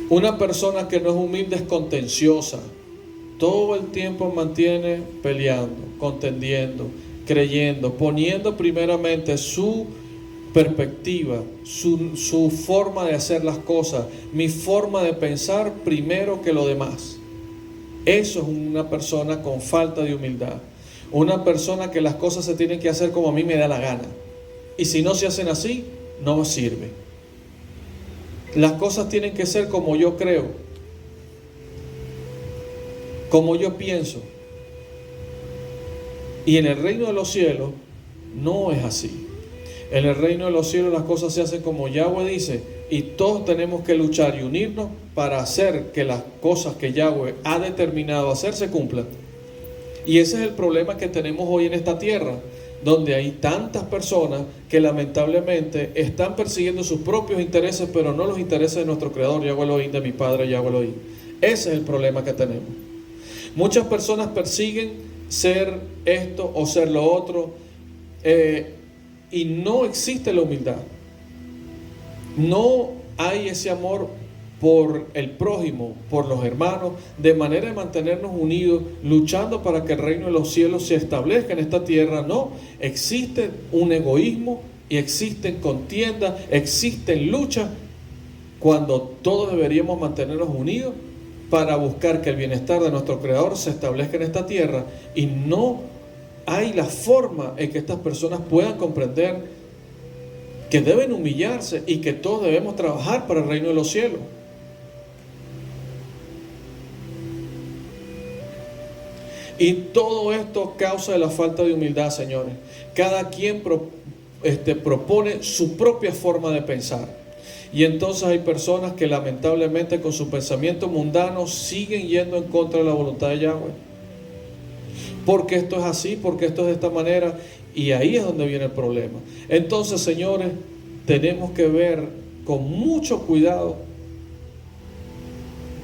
Una persona que no es humilde es contenciosa. Todo el tiempo mantiene peleando, contendiendo, creyendo, poniendo primeramente su perspectiva, su forma de hacer las cosas, mi forma de pensar primero que lo demás. Eso es una persona con falta de humildad. Una persona que las cosas se tienen que hacer como a mí me da la gana. Y si no se hacen así, no sirve. Las cosas tienen que ser como yo creo, como yo pienso. Y en el reino de los cielos no es así. En el reino de los cielos las cosas se hacen como Yahweh dice, y todos tenemos que luchar y unirnos para hacer que las cosas que Yahweh ha determinado hacer se cumplan. Y ese es el problema que tenemos hoy en esta tierra, donde hay tantas personas que lamentablemente están persiguiendo sus propios intereses, pero no los intereses de nuestro Creador, Yahweh Elohim, de mi Padre, Yahweh Elohim. Ese es el problema que tenemos. Muchas personas persiguen ser esto o ser lo otro, y no existe la humildad. No hay ese amor por el prójimo, por los hermanos, de manera de mantenernos unidos, luchando para que el reino de los cielos se establezca en esta tierra. No, existe un egoísmo y existen contiendas, existen luchas, cuando todos deberíamos mantenernos unidos para buscar que el bienestar de nuestro Creador se establezca en esta tierra. Y no hay la forma en que estas personas puedan comprender que deben humillarse y que todos debemos trabajar para el reino de los cielos. Y todo esto causa de la falta de humildad, señores. Cada quien propone su propia forma de pensar. Y entonces hay personas que lamentablemente con su pensamiento mundano siguen yendo en contra de la voluntad de Yahweh. Porque esto es así, porque esto es de esta manera. Y ahí es donde viene el problema. Entonces, señores, tenemos que ver con mucho cuidado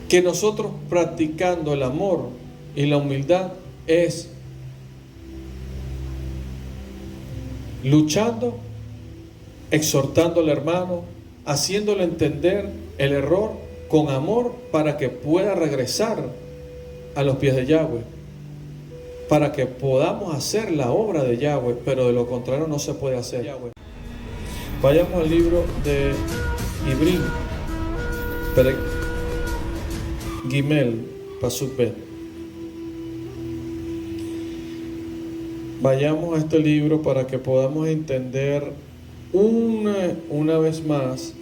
que nosotros practicando el amor y la humildad es luchando, exhortando al hermano, haciéndole entender el error con amor para que pueda regresar a los pies de Yahweh, para que podamos hacer la obra de Yahweh, pero de lo contrario no se puede hacer. Vayamos al libro de Ibrim, Perek Gimel, Pasuk Bet. vayamos a este libro para que podamos entender una vez más,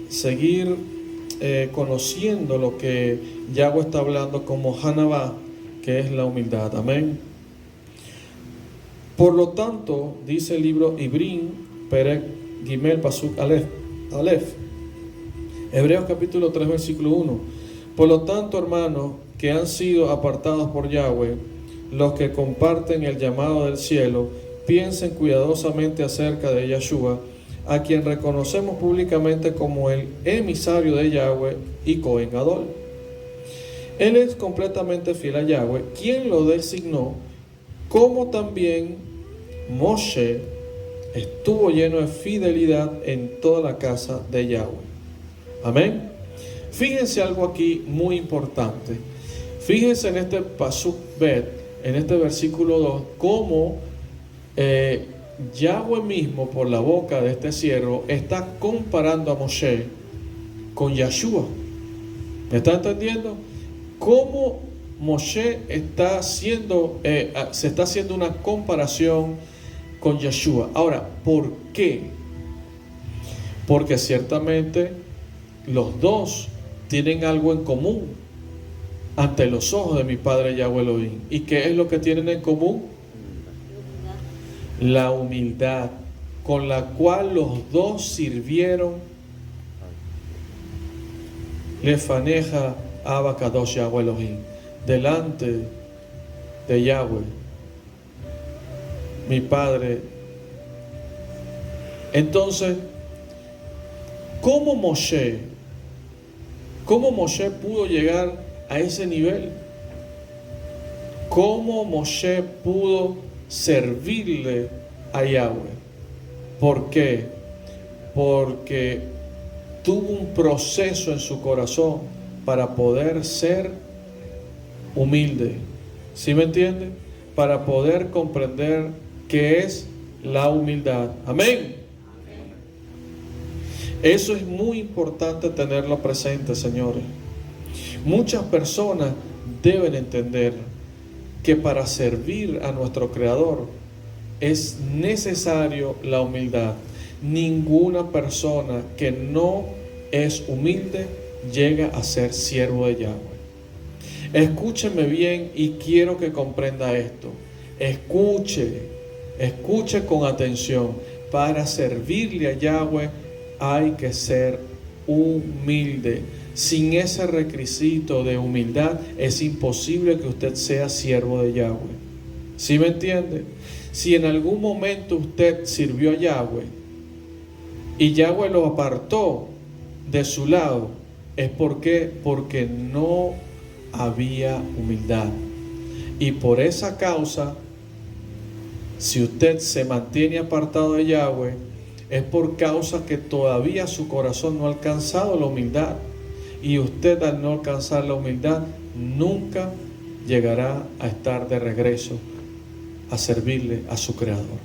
seguir conociendo lo que Yahweh está hablando como Hanabá, que es la humildad. Amén. Por lo tanto, dice el libro Ibrim, Perek Gimel Pasuk Aleph, Hebreos capítulo 3, versículo 1. Por lo tanto, hermanos, que han sido apartados por Yahweh, los que comparten el llamado del cielo, piensen cuidadosamente acerca de Yeshua, a quien reconocemos públicamente como el emisario de Yahweh y Cohen Gadol. Él es completamente fiel a Yahweh, quien lo designó, como también Moshe estuvo lleno de fidelidad en toda la casa de Yahweh. Amén. Fíjense algo aquí muy importante. Fíjense en este Pasuk Bet, en este versículo 2, cómo Yahweh mismo, por la boca de este siervo, está comparando a Moshe con Yeshua. ¿Me está entendiendo? Cómo Moshe está haciendo, se está haciendo una comparación con Yeshua. Ahora, ¿por qué? Porque ciertamente los dos tienen algo en común ante los ojos de mi Padre Yahweh Elohim. ¿Y qué es lo que tienen en común? La humildad con la cual los dos sirvieron Lefaneja Abba Kadosh Yahweh Elohim, delante de Yahweh, mi Padre. Entonces, ¿cómo Moshe pudo llegar a ese nivel? ¿Cómo Moshe pudo servirle a Yahweh? ¿Por qué? Porque tuvo un proceso en su corazón para poder ser humilde. ¿Sí me entiende? Para poder comprender qué es la humildad. Amén. Eso es muy importante tenerlo presente, señores. Muchas personas deben entender que para servir a nuestro Creador es necesario la humildad. Ninguna persona que no es humilde llega a ser siervo de Yahweh. Escúcheme bien y quiero que comprenda esto. Escuche con atención. Para servirle a Yahweh hay que ser humilde. Sin ese requisito de humildad es imposible que usted sea siervo de Yahweh. ¿Sí me entiende? Si en algún momento usted sirvió a Yahweh y Yahweh lo apartó de su lado, es porque no había humildad. Y por esa causa, si usted se mantiene apartado de Yahweh, es por causa que todavía su corazón no ha alcanzado la humildad. Y usted, al no alcanzar la humildad, nunca llegará a estar de regreso a servirle a su Creador.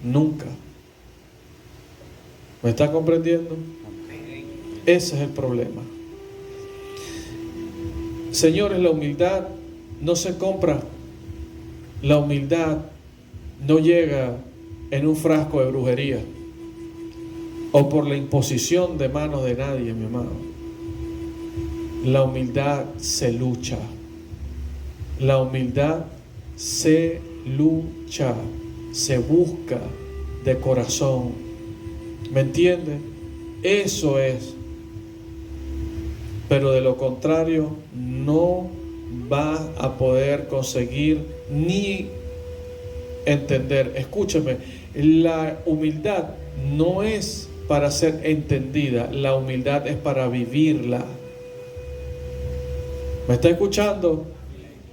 Nunca. ¿Me está comprendiendo? Ese es el problema. Señores, la humildad no se compra. La humildad no llega en un frasco de brujería o por la imposición de manos de nadie, mi amado. La humildad se lucha. La humildad se lucha, se busca de corazón. ¿Me entiende? Eso es. Pero de lo contrario, no va a poder conseguir ni entender. Escúcheme, la humildad no es para ser entendida, la humildad es para vivirla. ¿Me está escuchando?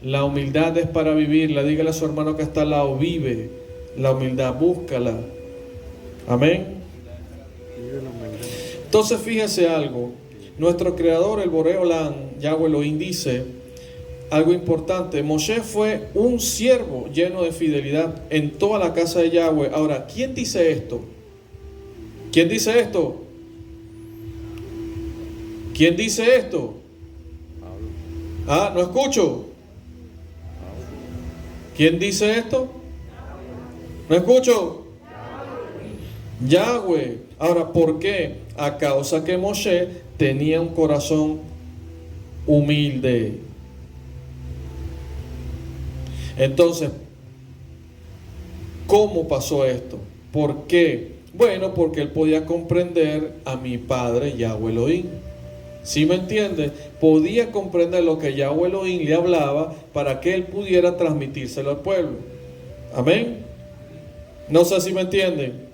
La humildad es para vivirla. Dígale a su hermano que está al lado, vive la humildad, búscala. Amén. Entonces fíjese algo. Nuestro Creador, el Boré Olam, Yahweh Elohim, dice algo importante. Moshe fue un siervo lleno de fidelidad en toda la casa de Yahweh. Ahora, ¿quién dice esto? ¿Quién dice esto? ¿Quién dice esto? No escucho. ¿Quién dice esto? ¿No escucho? Yahweh. Ahora, ¿por qué? A causa que Moshe tenía un corazón humilde. Entonces, ¿cómo pasó esto? ¿Por qué? Bueno, porque él podía comprender a mi padre Yahweh Elohim. ¿Sí me entiende? Podía comprender lo que Yahweh Elohim le hablaba para que él pudiera transmitírselo al pueblo. Amén. No sé si me entienden.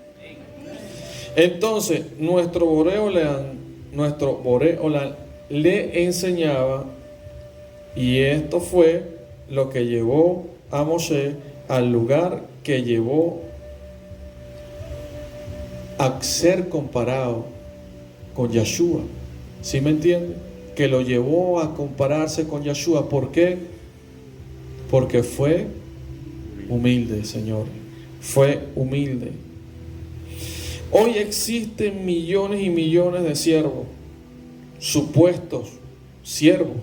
Entonces, nuestro Boreolán le enseñaba, y esto fue lo que llevó a Moshe al lugar que llevó a ser comparado con Yeshua. ¿Sí me entiende? Que lo llevó a compararse con Yeshua. ¿Por qué? Porque fue humilde, Señor. Fue humilde. Hoy existen millones y millones de siervos, supuestos siervos,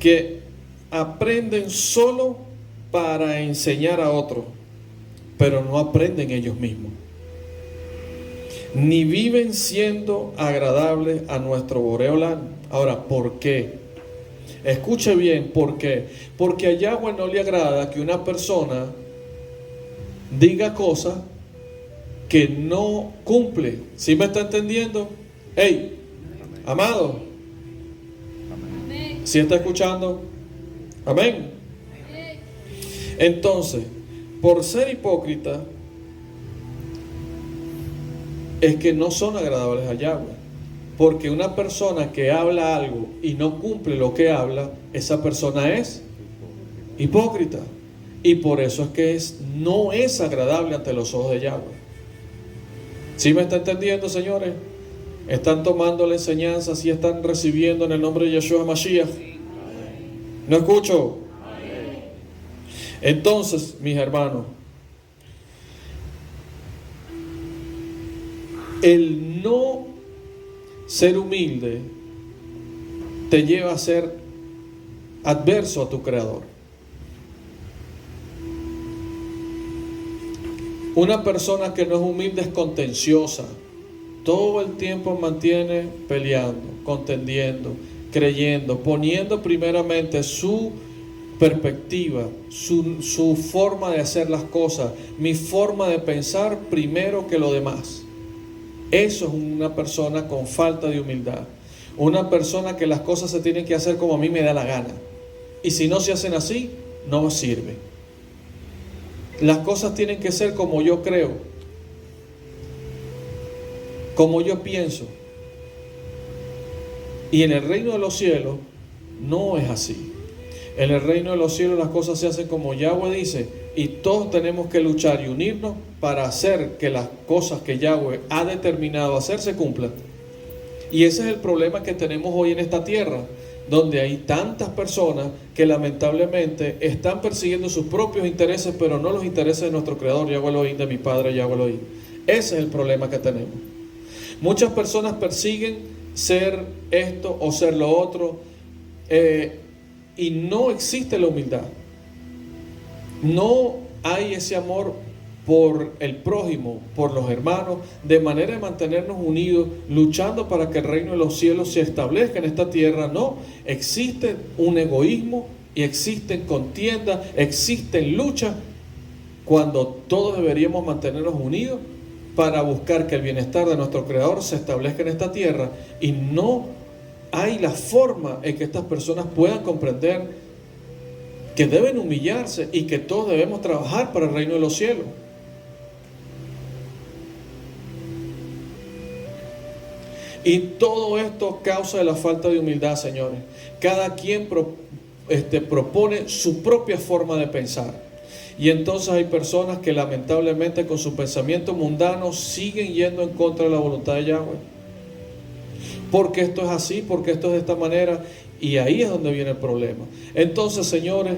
que aprenden solo para enseñar a otros, pero no aprenden ellos mismos, ni viven siendo agradables a nuestro Boreolán. Ahora, ¿por qué? Escuche bien, ¿por qué? Porque a Yahweh no le agrada que una persona diga cosas que no cumple. ¿Sí me está entendiendo? Hey, amado, ¿sí está escuchando? Amén. Entonces, por ser hipócrita, es que no son agradables a Yahweh. Porque una persona que habla algo y no cumple lo que habla, esa persona es hipócrita. Y por eso es que no es agradable ante los ojos de Yahweh. ¿Sí me está entendiendo, señores? ¿Están tomando la enseñanza? ¿Sí están recibiendo en el nombre de Yeshua Mashiach? ¿No escucho? Entonces, mis hermanos, el no ser humilde te lleva a ser adverso a tu Creador. Una persona que no es humilde es contenciosa. Todo el tiempo mantiene peleando, contendiendo, creyendo, poniendo primeramente su perspectiva, su forma de hacer las cosas, mi forma de pensar primero que lo demás. Eso es una persona con falta de humildad. Una persona que las cosas se tienen que hacer como a mí me da la gana. Y si no se hacen así, no sirve. Las cosas tienen que ser como yo creo, como yo pienso. Y en el reino de los cielos no es así. En el reino de los cielos las cosas se hacen como Yahweh dice, y todos tenemos que luchar y unirnos para hacer que las cosas que Yahweh ha determinado hacer se cumplan. Y ese es el problema que tenemos hoy en esta tierra, donde hay tantas personas que lamentablemente están persiguiendo sus propios intereses, pero no los intereses de nuestro Creador, Yahweh Elohim, de mi Padre, Yahweh Elohim. Ese es el problema que tenemos. Muchas personas persiguen ser esto o ser lo otro, y no existe la humildad. No hay ese amor por el prójimo, por los hermanos, de manera de mantenernos unidos, luchando para que el reino de los cielos se establezca en esta tierra. No, existe un egoísmo y existen contiendas, existen luchas, cuando todos deberíamos mantenernos unidos para buscar que el bienestar de nuestro Creador se establezca en esta tierra, y no hay la forma en que estas personas puedan comprender que deben humillarse y que todos debemos trabajar para el reino de los cielos. Y todo esto causa de la falta de humildad, señores. Cada quien propone su propia forma de pensar. Y entonces hay personas que lamentablemente con su pensamiento mundano siguen yendo en contra de la voluntad de Yahweh. Porque esto es así, porque esto es de esta manera. Y ahí es donde viene el problema. Entonces, señores,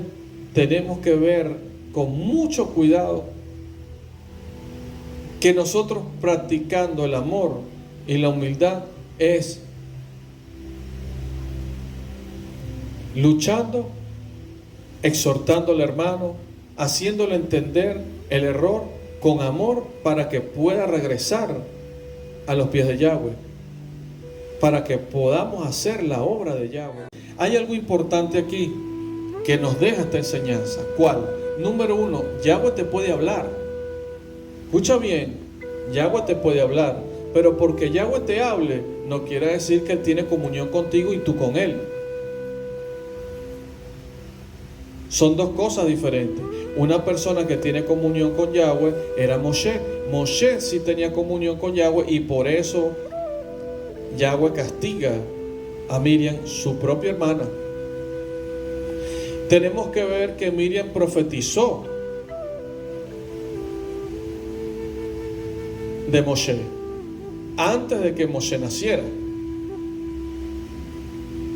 tenemos que ver con mucho cuidado que nosotros, practicando el amor y la humildad, es luchando, exhortando al hermano, haciéndole entender el error con amor para que pueda regresar a los pies de Yahweh, para que podamos hacer la obra de Yahweh. Hay algo importante aquí que nos deja esta enseñanza. ¿Cuál? Número 1, Yahweh te puede hablar. Escucha bien, Yahweh te puede hablar, pero porque Yahweh te hable, no quiere decir que Él tiene comunión contigo y tú con Él. Son dos cosas diferentes. Una persona que tiene comunión con Yahweh era Moshe. Moshe sí tenía comunión con Yahweh y por eso Yahweh castiga a Miriam, su propia hermana. Tenemos que ver que Miriam profetizó de Moshe antes de que Moshe naciera.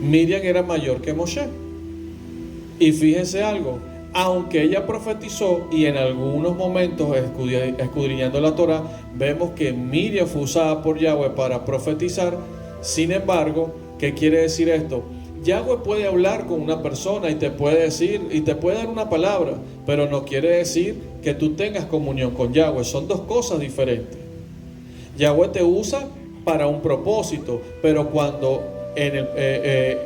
Miriam era mayor que Moshe. Y fíjense algo, aunque ella profetizó y en algunos momentos escudriñando la Torah, vemos que Miriam fue usada por Yahweh para profetizar. Sin embargo, ¿qué quiere decir esto? Yahweh puede hablar con una persona y te puede decir y te puede dar una palabra, pero no quiere decir que tú tengas comunión con Yahweh. Son dos cosas diferentes. Yahweh te usa para un propósito, pero cuando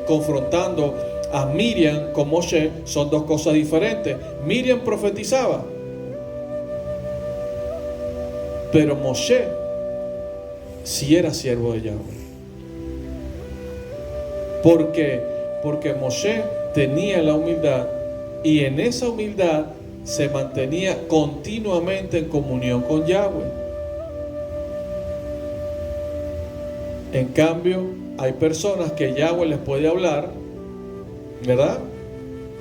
confrontando a Miriam con Moshe, son dos cosas diferentes. Miriam profetizaba, pero Moshe sí era siervo de Yahweh. ¿Por qué? Porque Moshe tenía la humildad y en esa humildad se mantenía continuamente en comunión con Yahweh. En cambio, hay personas que Yahweh les puede hablar, ¿verdad?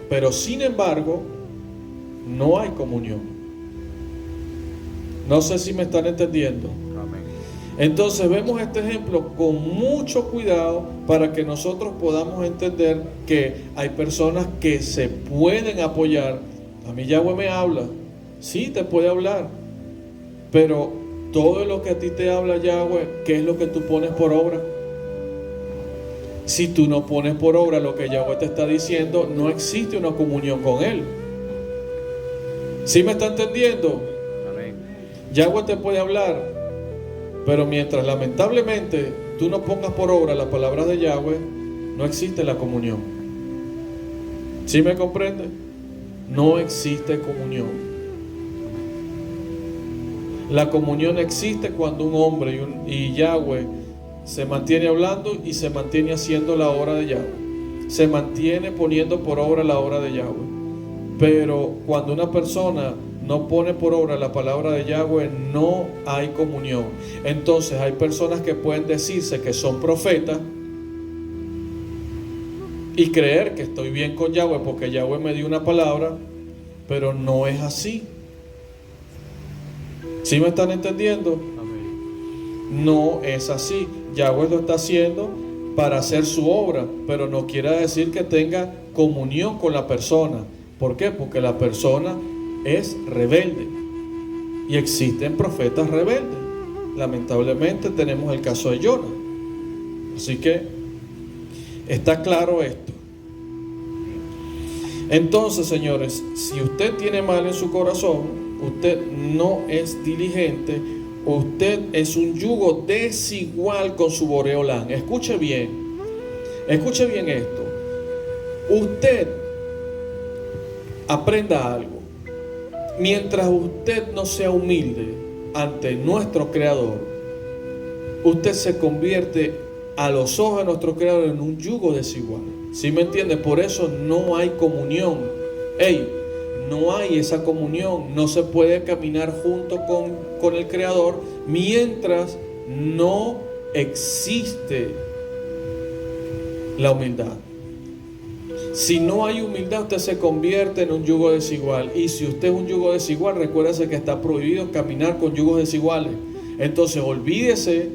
Pero sin embargo, no hay comunión. No sé si me están entendiendo. Entonces vemos este ejemplo con mucho cuidado para que nosotros podamos entender que hay personas que se pueden apoyar. A mí Yahweh me habla, sí te puede hablar, pero todo lo que a ti te habla Yahweh, ¿qué es lo que tú pones por obra? Si tú no pones por obra lo que Yahweh te está diciendo, no existe una comunión con Él. ¿Sí me está entendiendo? Amén. Yahweh te puede hablar, pero mientras lamentablemente tú no pongas por obra las palabras de Yahweh, no existe la comunión. ¿Sí me comprende? No existe comunión. La comunión existe cuando un hombre y Yahweh se mantiene hablando y se mantiene haciendo la obra de Yahweh. Se mantiene poniendo por obra la obra de Yahweh. Pero cuando una persona no pone por obra la palabra de Yahweh, no hay comunión. Entonces hay personas que pueden decirse que son profetas y creer que estoy bien con Yahweh porque Yahweh me dio una palabra, pero no es así. ¿Sí me están entendiendo? Amén. No es así. Yahweh lo está haciendo para hacer su obra, pero no quiere decir que tenga comunión con la persona. ¿Por qué? Porque la persona es rebelde y existen profetas rebeldes. Lamentablemente tenemos el caso de Jonás. Así que está claro esto. Entonces, señores, si usted tiene mal en su corazón, usted no es diligente, usted es un yugo desigual con su Boreolán. Escuche bien esto. Usted aprenda algo. Mientras usted no sea humilde ante nuestro Creador, usted se convierte a los ojos de nuestro Creador en un yugo desigual. ¿Sí me entiende? Por eso no hay comunión. No hay esa comunión. No se puede caminar junto con el Creador mientras no existe la humildad. Si no hay humildad, usted se convierte en un yugo desigual. Y si usted es un yugo desigual, recuérdese que está prohibido caminar con yugos desiguales. Entonces olvídese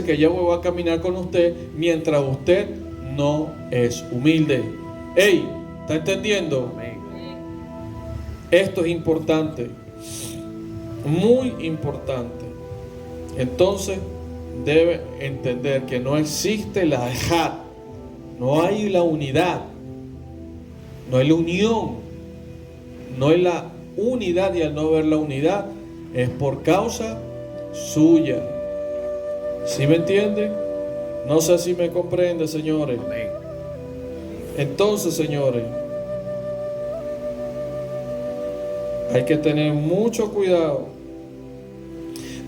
que Yahweh va a caminar con usted mientras usted no es humilde. ¿Está entendiendo? Amén. Esto es importante, muy importante. Entonces debe entender que no existe la ejad, no hay la unidad, no hay la unión, no hay la unidad, y al no ver la unidad es por causa suya. ¿Sí me entiende? No sé si me comprende, señores. Entonces, señores, hay que tener mucho cuidado.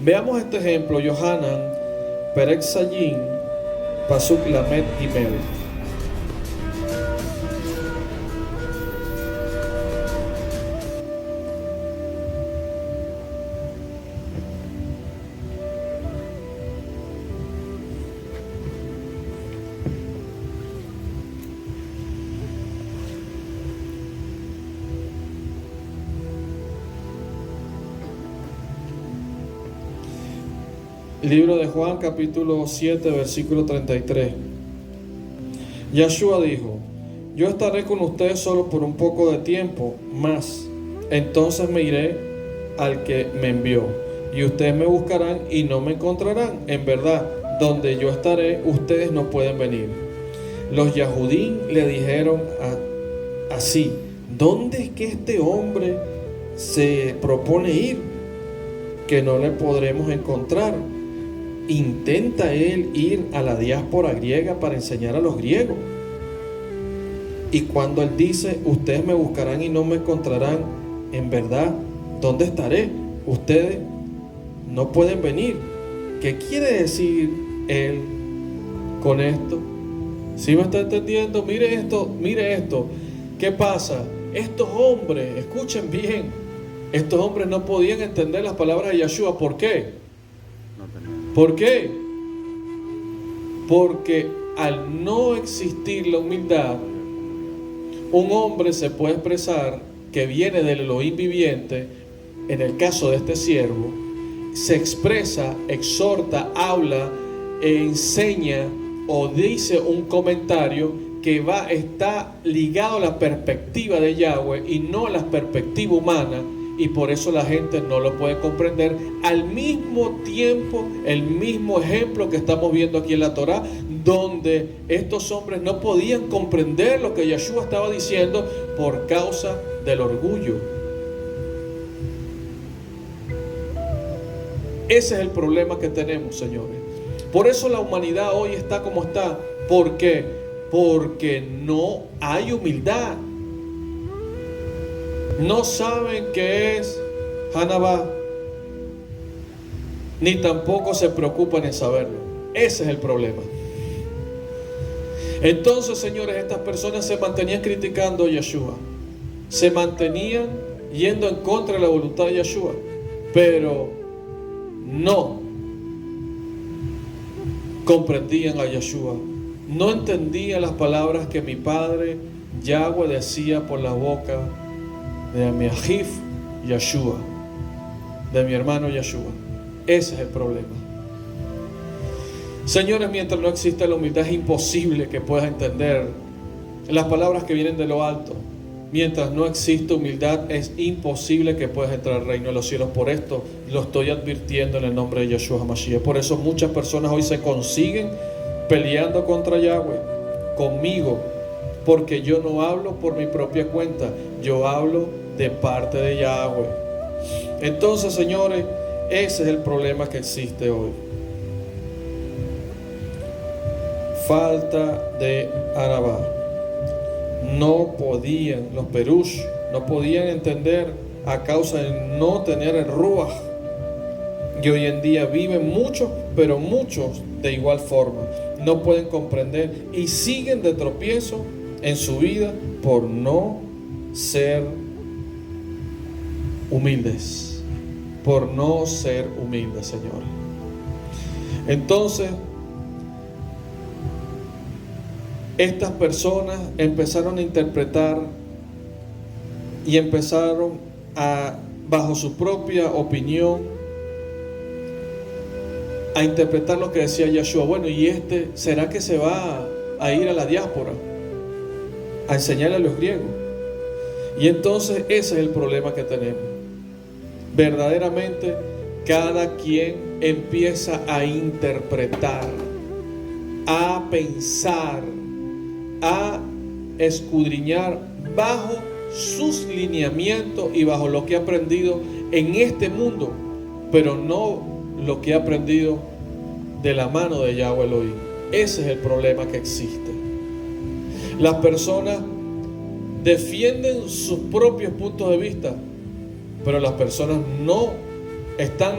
Veamos este ejemplo: Yohanan, Perek Sayin, Pasuk Lamed Gimel. Libro de Juan, capítulo 7, versículo 33. Yeshua dijo: yo estaré con ustedes solo por un poco de tiempo más, entonces me iré al que me envió, y ustedes me buscarán y no me encontrarán. En verdad, donde yo estaré, ustedes no pueden venir. Los Yahudín le dijeron así: ¿dónde es que este hombre se propone ir? Que no le podremos encontrar. ¿Intenta él ir a la diáspora griega para enseñar a los griegos? Y cuando él dice: ustedes me buscarán y no me encontrarán, en verdad, ¿dónde estaré? Ustedes no pueden venir. ¿Qué quiere decir él con esto? ¿Sí me está entendiendo? Mire esto. ¿Qué pasa? Estos hombres, escuchen bien, estos hombres no podían entender las palabras de Yeshua. ¿Por qué? ¿Por qué? Porque al no existir la humildad, un hombre se puede expresar que viene del Elohim viviente. En el caso de este siervo, se expresa, exhorta, habla, enseña o dice un comentario que está ligado a la perspectiva de Yahweh y no a la perspectiva humana. Y por eso la gente no lo puede comprender. Al mismo tiempo, el mismo ejemplo que estamos viendo aquí en la Torá, donde estos hombres no podían comprender lo que Yeshua estaba diciendo por causa del orgullo. Ese es el problema que tenemos, señores. Por eso la humanidad hoy está como está. ¿Por qué? Porque no hay humildad. No saben qué es Hanabá, ni tampoco se preocupan en saberlo. Ese es el problema. Entonces, señores, estas personas se mantenían criticando a Yeshua, se mantenían yendo en contra de la voluntad de Yeshua, pero no comprendían a Yeshua, no entendían las palabras que mi padre Yahweh decía por la boca de mi Ajif Yeshua, de mi hermano Yeshua. Ese es el problema. Señores, mientras no exista la humildad, es imposible que puedas entender las palabras que vienen de lo alto. Mientras no exista humildad, es imposible que puedas entrar al reino de los cielos. Por esto lo estoy advirtiendo en el nombre de Yeshua HaMashiach. Por eso muchas personas hoy se consiguen peleando contra Yahweh, conmigo, porque yo no hablo por mi propia cuenta, yo hablo de parte de Yahweh. Entonces, señores, ese es el problema que existe hoy. Falta de Arabá. No podían, los Perush, no podían entender a causa de no tener el Ruach. Y hoy en día viven muchos, pero muchos de igual forma. No pueden comprender y siguen de tropiezo en su vida por no ser humildes, por no ser humildes, señores. Entonces, estas personas empezaron a interpretar y empezaron a, bajo su propia opinión, a interpretar lo que decía Yeshua. Bueno, ¿y será que se va a ir a la diáspora a enseñarle a los griegos? Y entonces ese es el problema que tenemos. Verdaderamente, cada quien empieza a interpretar, a pensar, a escudriñar bajo sus lineamientos y bajo lo que he aprendido en este mundo, pero no lo que he aprendido de la mano de Yahweh Elohim. Ese es el problema que existe. Las personas defienden sus propios puntos de vista, pero las personas no están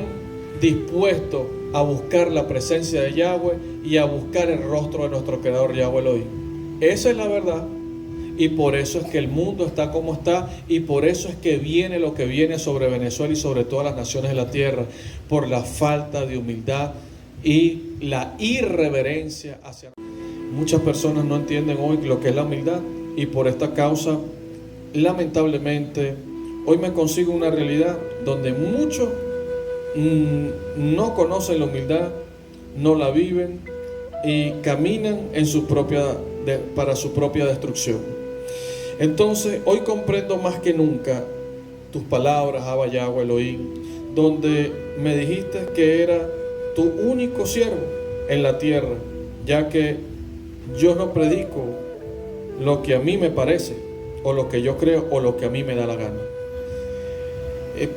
dispuestos a buscar la presencia de Yahweh y a buscar el rostro de nuestro Creador Yahweh Elohim. Esa es la verdad. Y por eso es que el mundo está como está, y por eso es que viene lo que viene sobre Venezuela y sobre todas las naciones de la tierra, por la falta de humildad y la irreverencia hacia... Muchas personas no entienden hoy lo que es la humildad, y por esta causa, lamentablemente, hoy me consigo una realidad donde muchos no conocen la humildad, no la viven y caminan en para su propia destrucción. Entonces, hoy comprendo más que nunca tus palabras, Abba Yahweh Elohim, donde me dijiste que era tu único siervo en la tierra, ya que yo no predico lo que a mí me parece, o lo que yo creo, o lo que a mí me da la gana.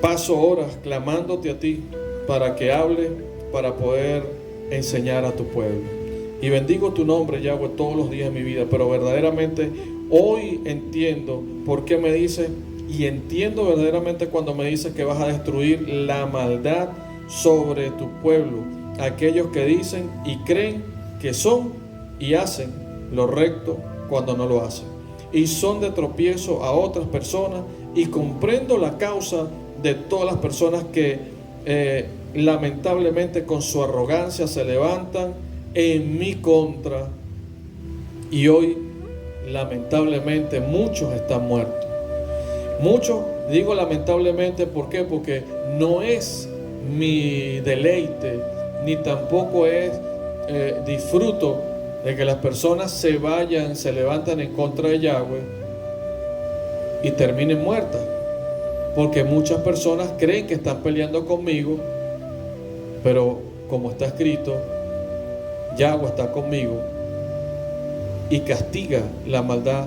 Paso horas clamándote a ti para que hable, para poder enseñar a tu pueblo. Y bendigo tu nombre, Yahweh, todos los días de mi vida, pero verdaderamente hoy entiendo por qué me dices, y entiendo verdaderamente cuando me dices que vas a destruir la maldad sobre tu pueblo, aquellos que dicen y creen que son y hacen lo recto cuando no lo hacen, y son de tropiezo a otras personas, y comprendo la causa de todas las personas que lamentablemente con su arrogancia se levantan en mi contra, y hoy lamentablemente muchos están muertos. Muchos, digo lamentablemente, ¿por qué? Porque no es mi deleite, ni tampoco es disfruto de que las personas se levantan en contra de Yahweh y terminen muertas, porque muchas personas creen que están peleando conmigo, pero como está escrito, Yahweh está conmigo y castiga la maldad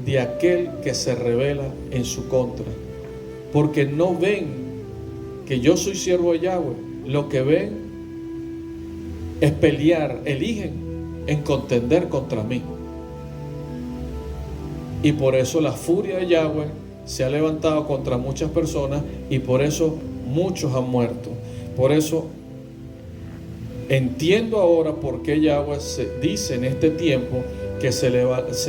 de aquel que se rebela en su contra, porque no ven que yo soy siervo de Yahweh. Lo que ven es pelear, eligen en contender contra mí, y por eso la furia de Yahweh se ha levantado contra muchas personas, y por eso muchos han muerto. Por eso entiendo ahora por qué Yahweh dice en este tiempo que se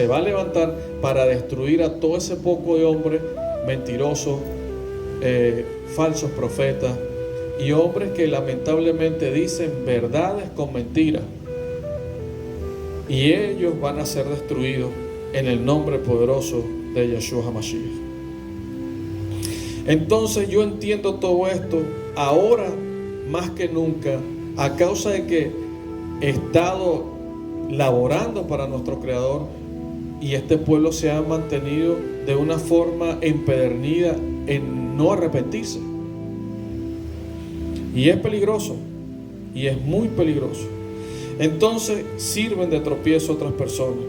va a levantar para destruir a todo ese poco de hombres mentirosos, falsos profetas, y hombres que lamentablemente dicen verdades con mentiras, y ellos van a ser destruidos en el nombre poderoso de Yeshua HaMashiach. Entonces yo entiendo todo esto ahora más que nunca, a causa de que he estado laborando para nuestro Creador, y este pueblo se ha mantenido de una forma empedernida en no arrepentirse, y es peligroso, y es muy peligroso. Entonces sirven de tropiezo a otras personas.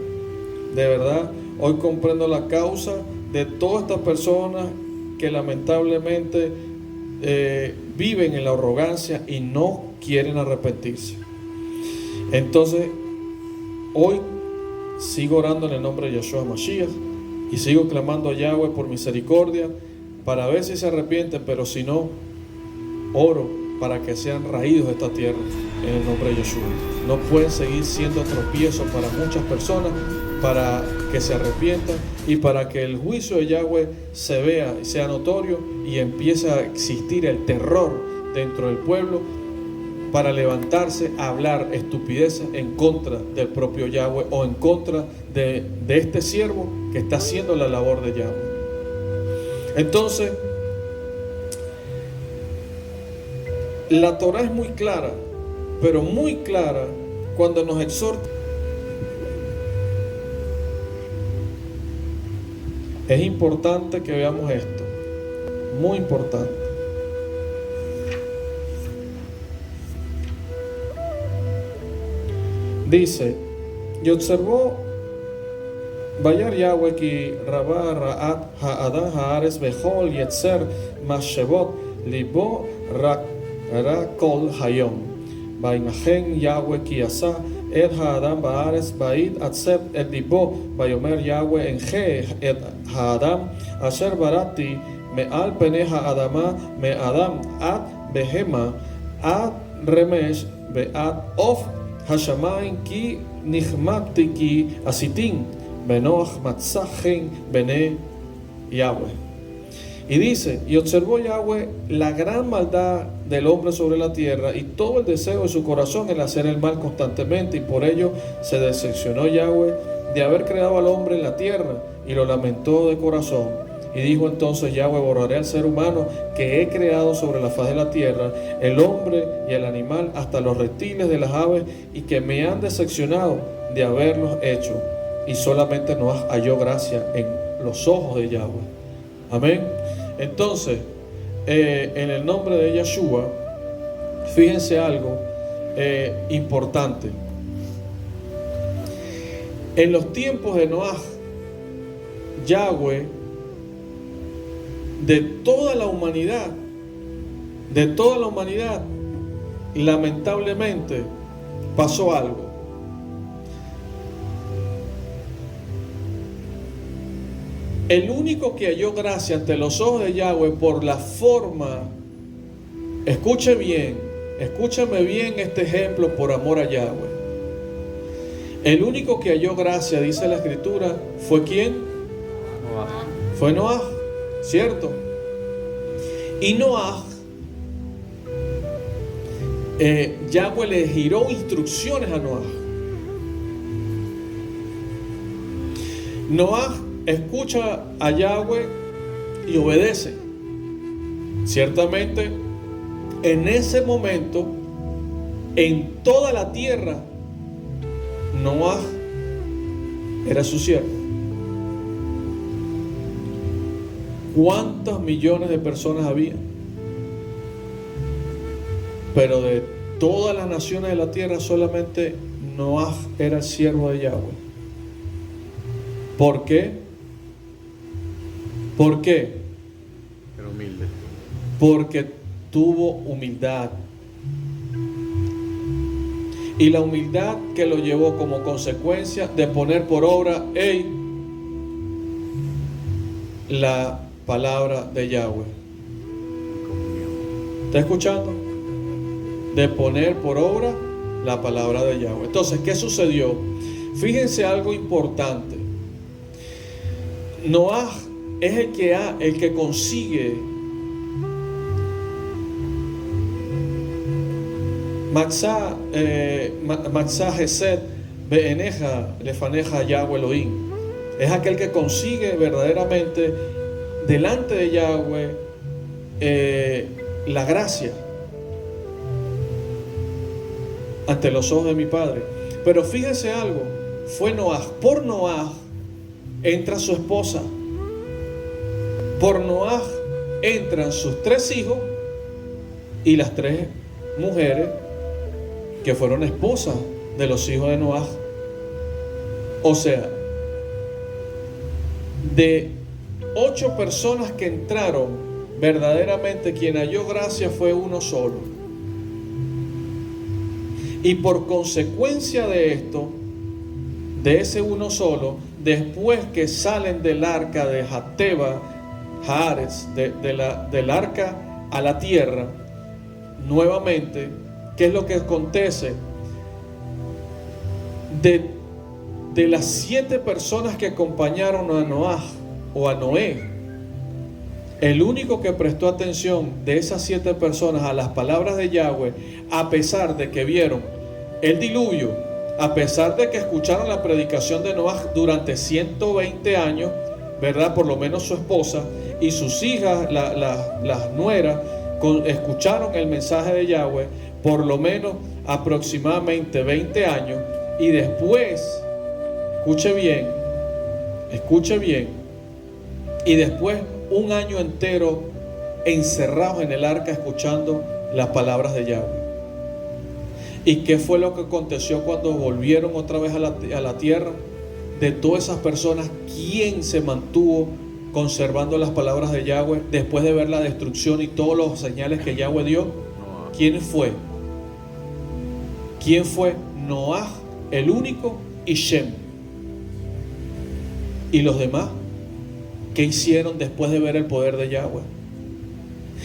De verdad, hoy comprendo la causa de todas estas personas que lamentablemente viven en la arrogancia y no quieren arrepentirse. Entonces hoy sigo orando en el nombre de Yeshua Mashiach, y sigo clamando a Yahweh por misericordia, para ver si se arrepienten, pero si no, oro para que sean raídos de esta tierra en el nombre de Yeshua. No pueden seguir siendo tropiezo para muchas personas, para que se arrepientan y para que el juicio de Yahweh se vea y sea notorio, y empiece a existir el terror dentro del pueblo para levantarse a hablar estupideces en contra del propio Yahweh, o en contra de este siervo que está haciendo la labor de Yahweh. Entonces, la Torah es muy clara, pero muy clara cuando nos exhorta. Es importante que veamos esto, muy importante. Dice, y observó Vayar Yahweh ki rabá ra'at ha'adam ha'ares bechol yetzer mashevot libo kol hayom. Vaimachen Yahweh ki asa et ha'adam ba'ares ba'id atzeb et libo. Vayomer Yahweh enje et ha'adam asher barati me'al pene ha'adama me'adam at behema at remesh be'at of hashamayim ki nichmati ki asitin benoach matzachen bene Yahweh. Y dice, y observó Yahweh la gran maldad del hombre sobre la tierra y todo el deseo de su corazón en hacer el mal constantemente, y por ello se decepcionó Yahweh de haber creado al hombre en la tierra y lo lamentó de corazón. Y dijo entonces Yahweh: borraré al ser humano que he creado sobre la faz de la tierra, el hombre y el animal, hasta los reptiles de las aves, y que me han decepcionado de haberlos hecho. Y solamente Noah halló gracia en los ojos de Yahweh. Amén. Entonces, en el nombre de Yeshua, fíjense algo importante. En los tiempos de Noah, Yahweh, de toda la humanidad, lamentablemente pasó algo. El único que halló gracia ante los ojos de Yahweh por la forma, escúcheme bien este ejemplo por amor a Yahweh. El único que halló gracia, dice la Escritura, ¿fue quién? Noah. Fue Noah, ¿cierto? Y Noah, Yahweh le giró instrucciones a Noah. Noah escucha a Yahweh y obedece. Ciertamente, en ese momento, en toda la tierra, Noah era su siervo. ¿Cuántos millones de personas había? Pero de todas las naciones de la tierra, solamente Noah era el siervo de Yahweh. ¿Por qué? ¿Por qué? Era humilde. Porque tuvo humildad. Y la humildad que lo llevó como consecuencia de poner por obra la palabra de Yahweh. ¿Está escuchando? De poner por obra la palabra de Yahweh. Entonces, ¿qué sucedió? Fíjense algo importante. Noah es el que consigue Matzah Hesed Be'eneja Lefaneja Yahweh Elohim. Es aquel que consigue verdaderamente delante de Yahweh la gracia ante los ojos de mi Padre. Pero fíjense algo, fue Noah. Por Noah entra su esposa. Por Noah entran sus 3 hijos y las 3 mujeres que fueron esposas de los hijos de Noah. O sea, de 8 personas que entraron, verdaderamente quien halló gracia fue uno solo. Y por consecuencia de esto, de ese uno solo, después que salen del arca de Hateba, Haaretz, del arca a la tierra, nuevamente, ¿qué es lo que acontece? De las 7 personas que acompañaron a Noah o a Noé, el único que prestó atención de esas 7 personas a las palabras de Yahweh, a pesar de que vieron el diluvio, a pesar de que escucharon la predicación de Noah durante 120 años, ¿verdad? Por lo menos su esposa y sus hijas, las nueras, escucharon el mensaje de Yahweh por lo menos aproximadamente 20 años, y después, escuche bien, y después un año entero encerrados en el arca escuchando las palabras de Yahweh. ¿Y qué fue lo que aconteció cuando volvieron otra vez a la tierra? de todas esas personas, ¿quién se mantuvo conservando las palabras de Yahweh después de ver la destrucción y todos los señales que Yahweh dio? ¿Quién fue? ¿Quién fue? Noah, el único, y Shem. ¿Y los demás? ¿Qué hicieron después de ver el poder de Yahweh?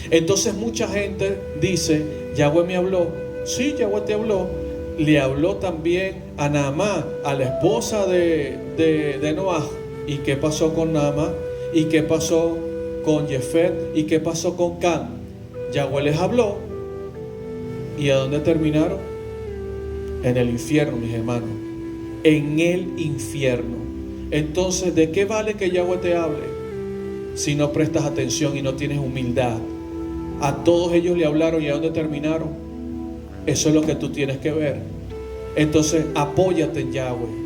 Entonces mucha gente dice, Yahweh me habló. Sí, Yahweh te habló. Le habló también a Naamá, a la esposa de Noah. ¿Y qué pasó con Naamá? ¿Y qué pasó con Jefet? ¿Y qué pasó con Can? Yahweh les habló. ¿Y a dónde terminaron? En el infierno, mis hermanos. En el infierno. Entonces, ¿de qué vale que Yahweh te hable si no prestas atención y no tienes humildad? A todos ellos le hablaron, ¿y a dónde terminaron? Eso es lo que tú tienes que ver. Entonces, apóyate en Yahweh.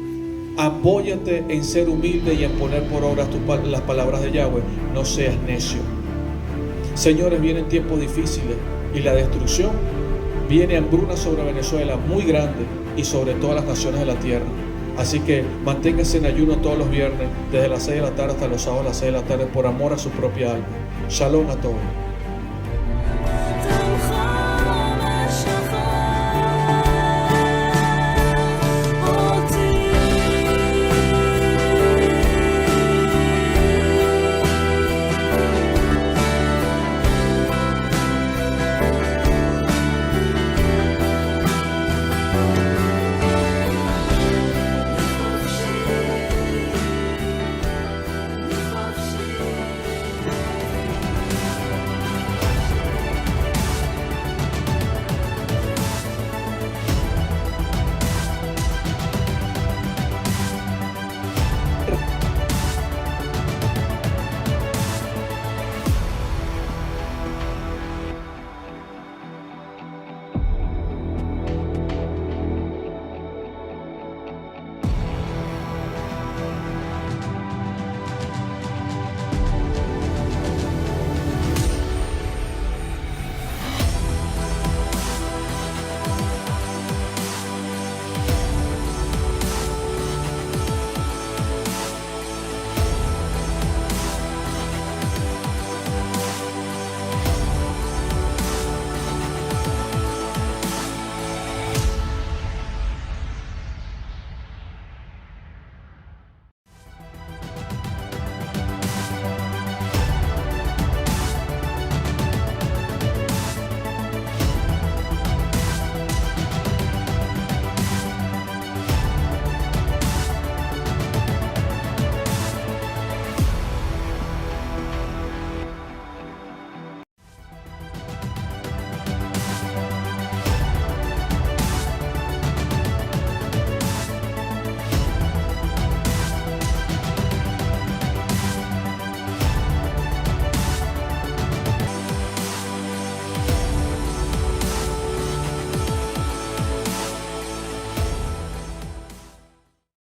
Apóyate en ser humilde y en poner por obra las palabras de Yahweh. No seas necio. Señores, vienen tiempos difíciles y la destrucción. Viene hambruna sobre Venezuela muy grande y sobre todas las naciones de la tierra. Así que manténganse en ayuno todos los viernes, desde las 6 de la tarde hasta los sábados a las 6 de la tarde, por amor a su propia alma. Shalom a todos.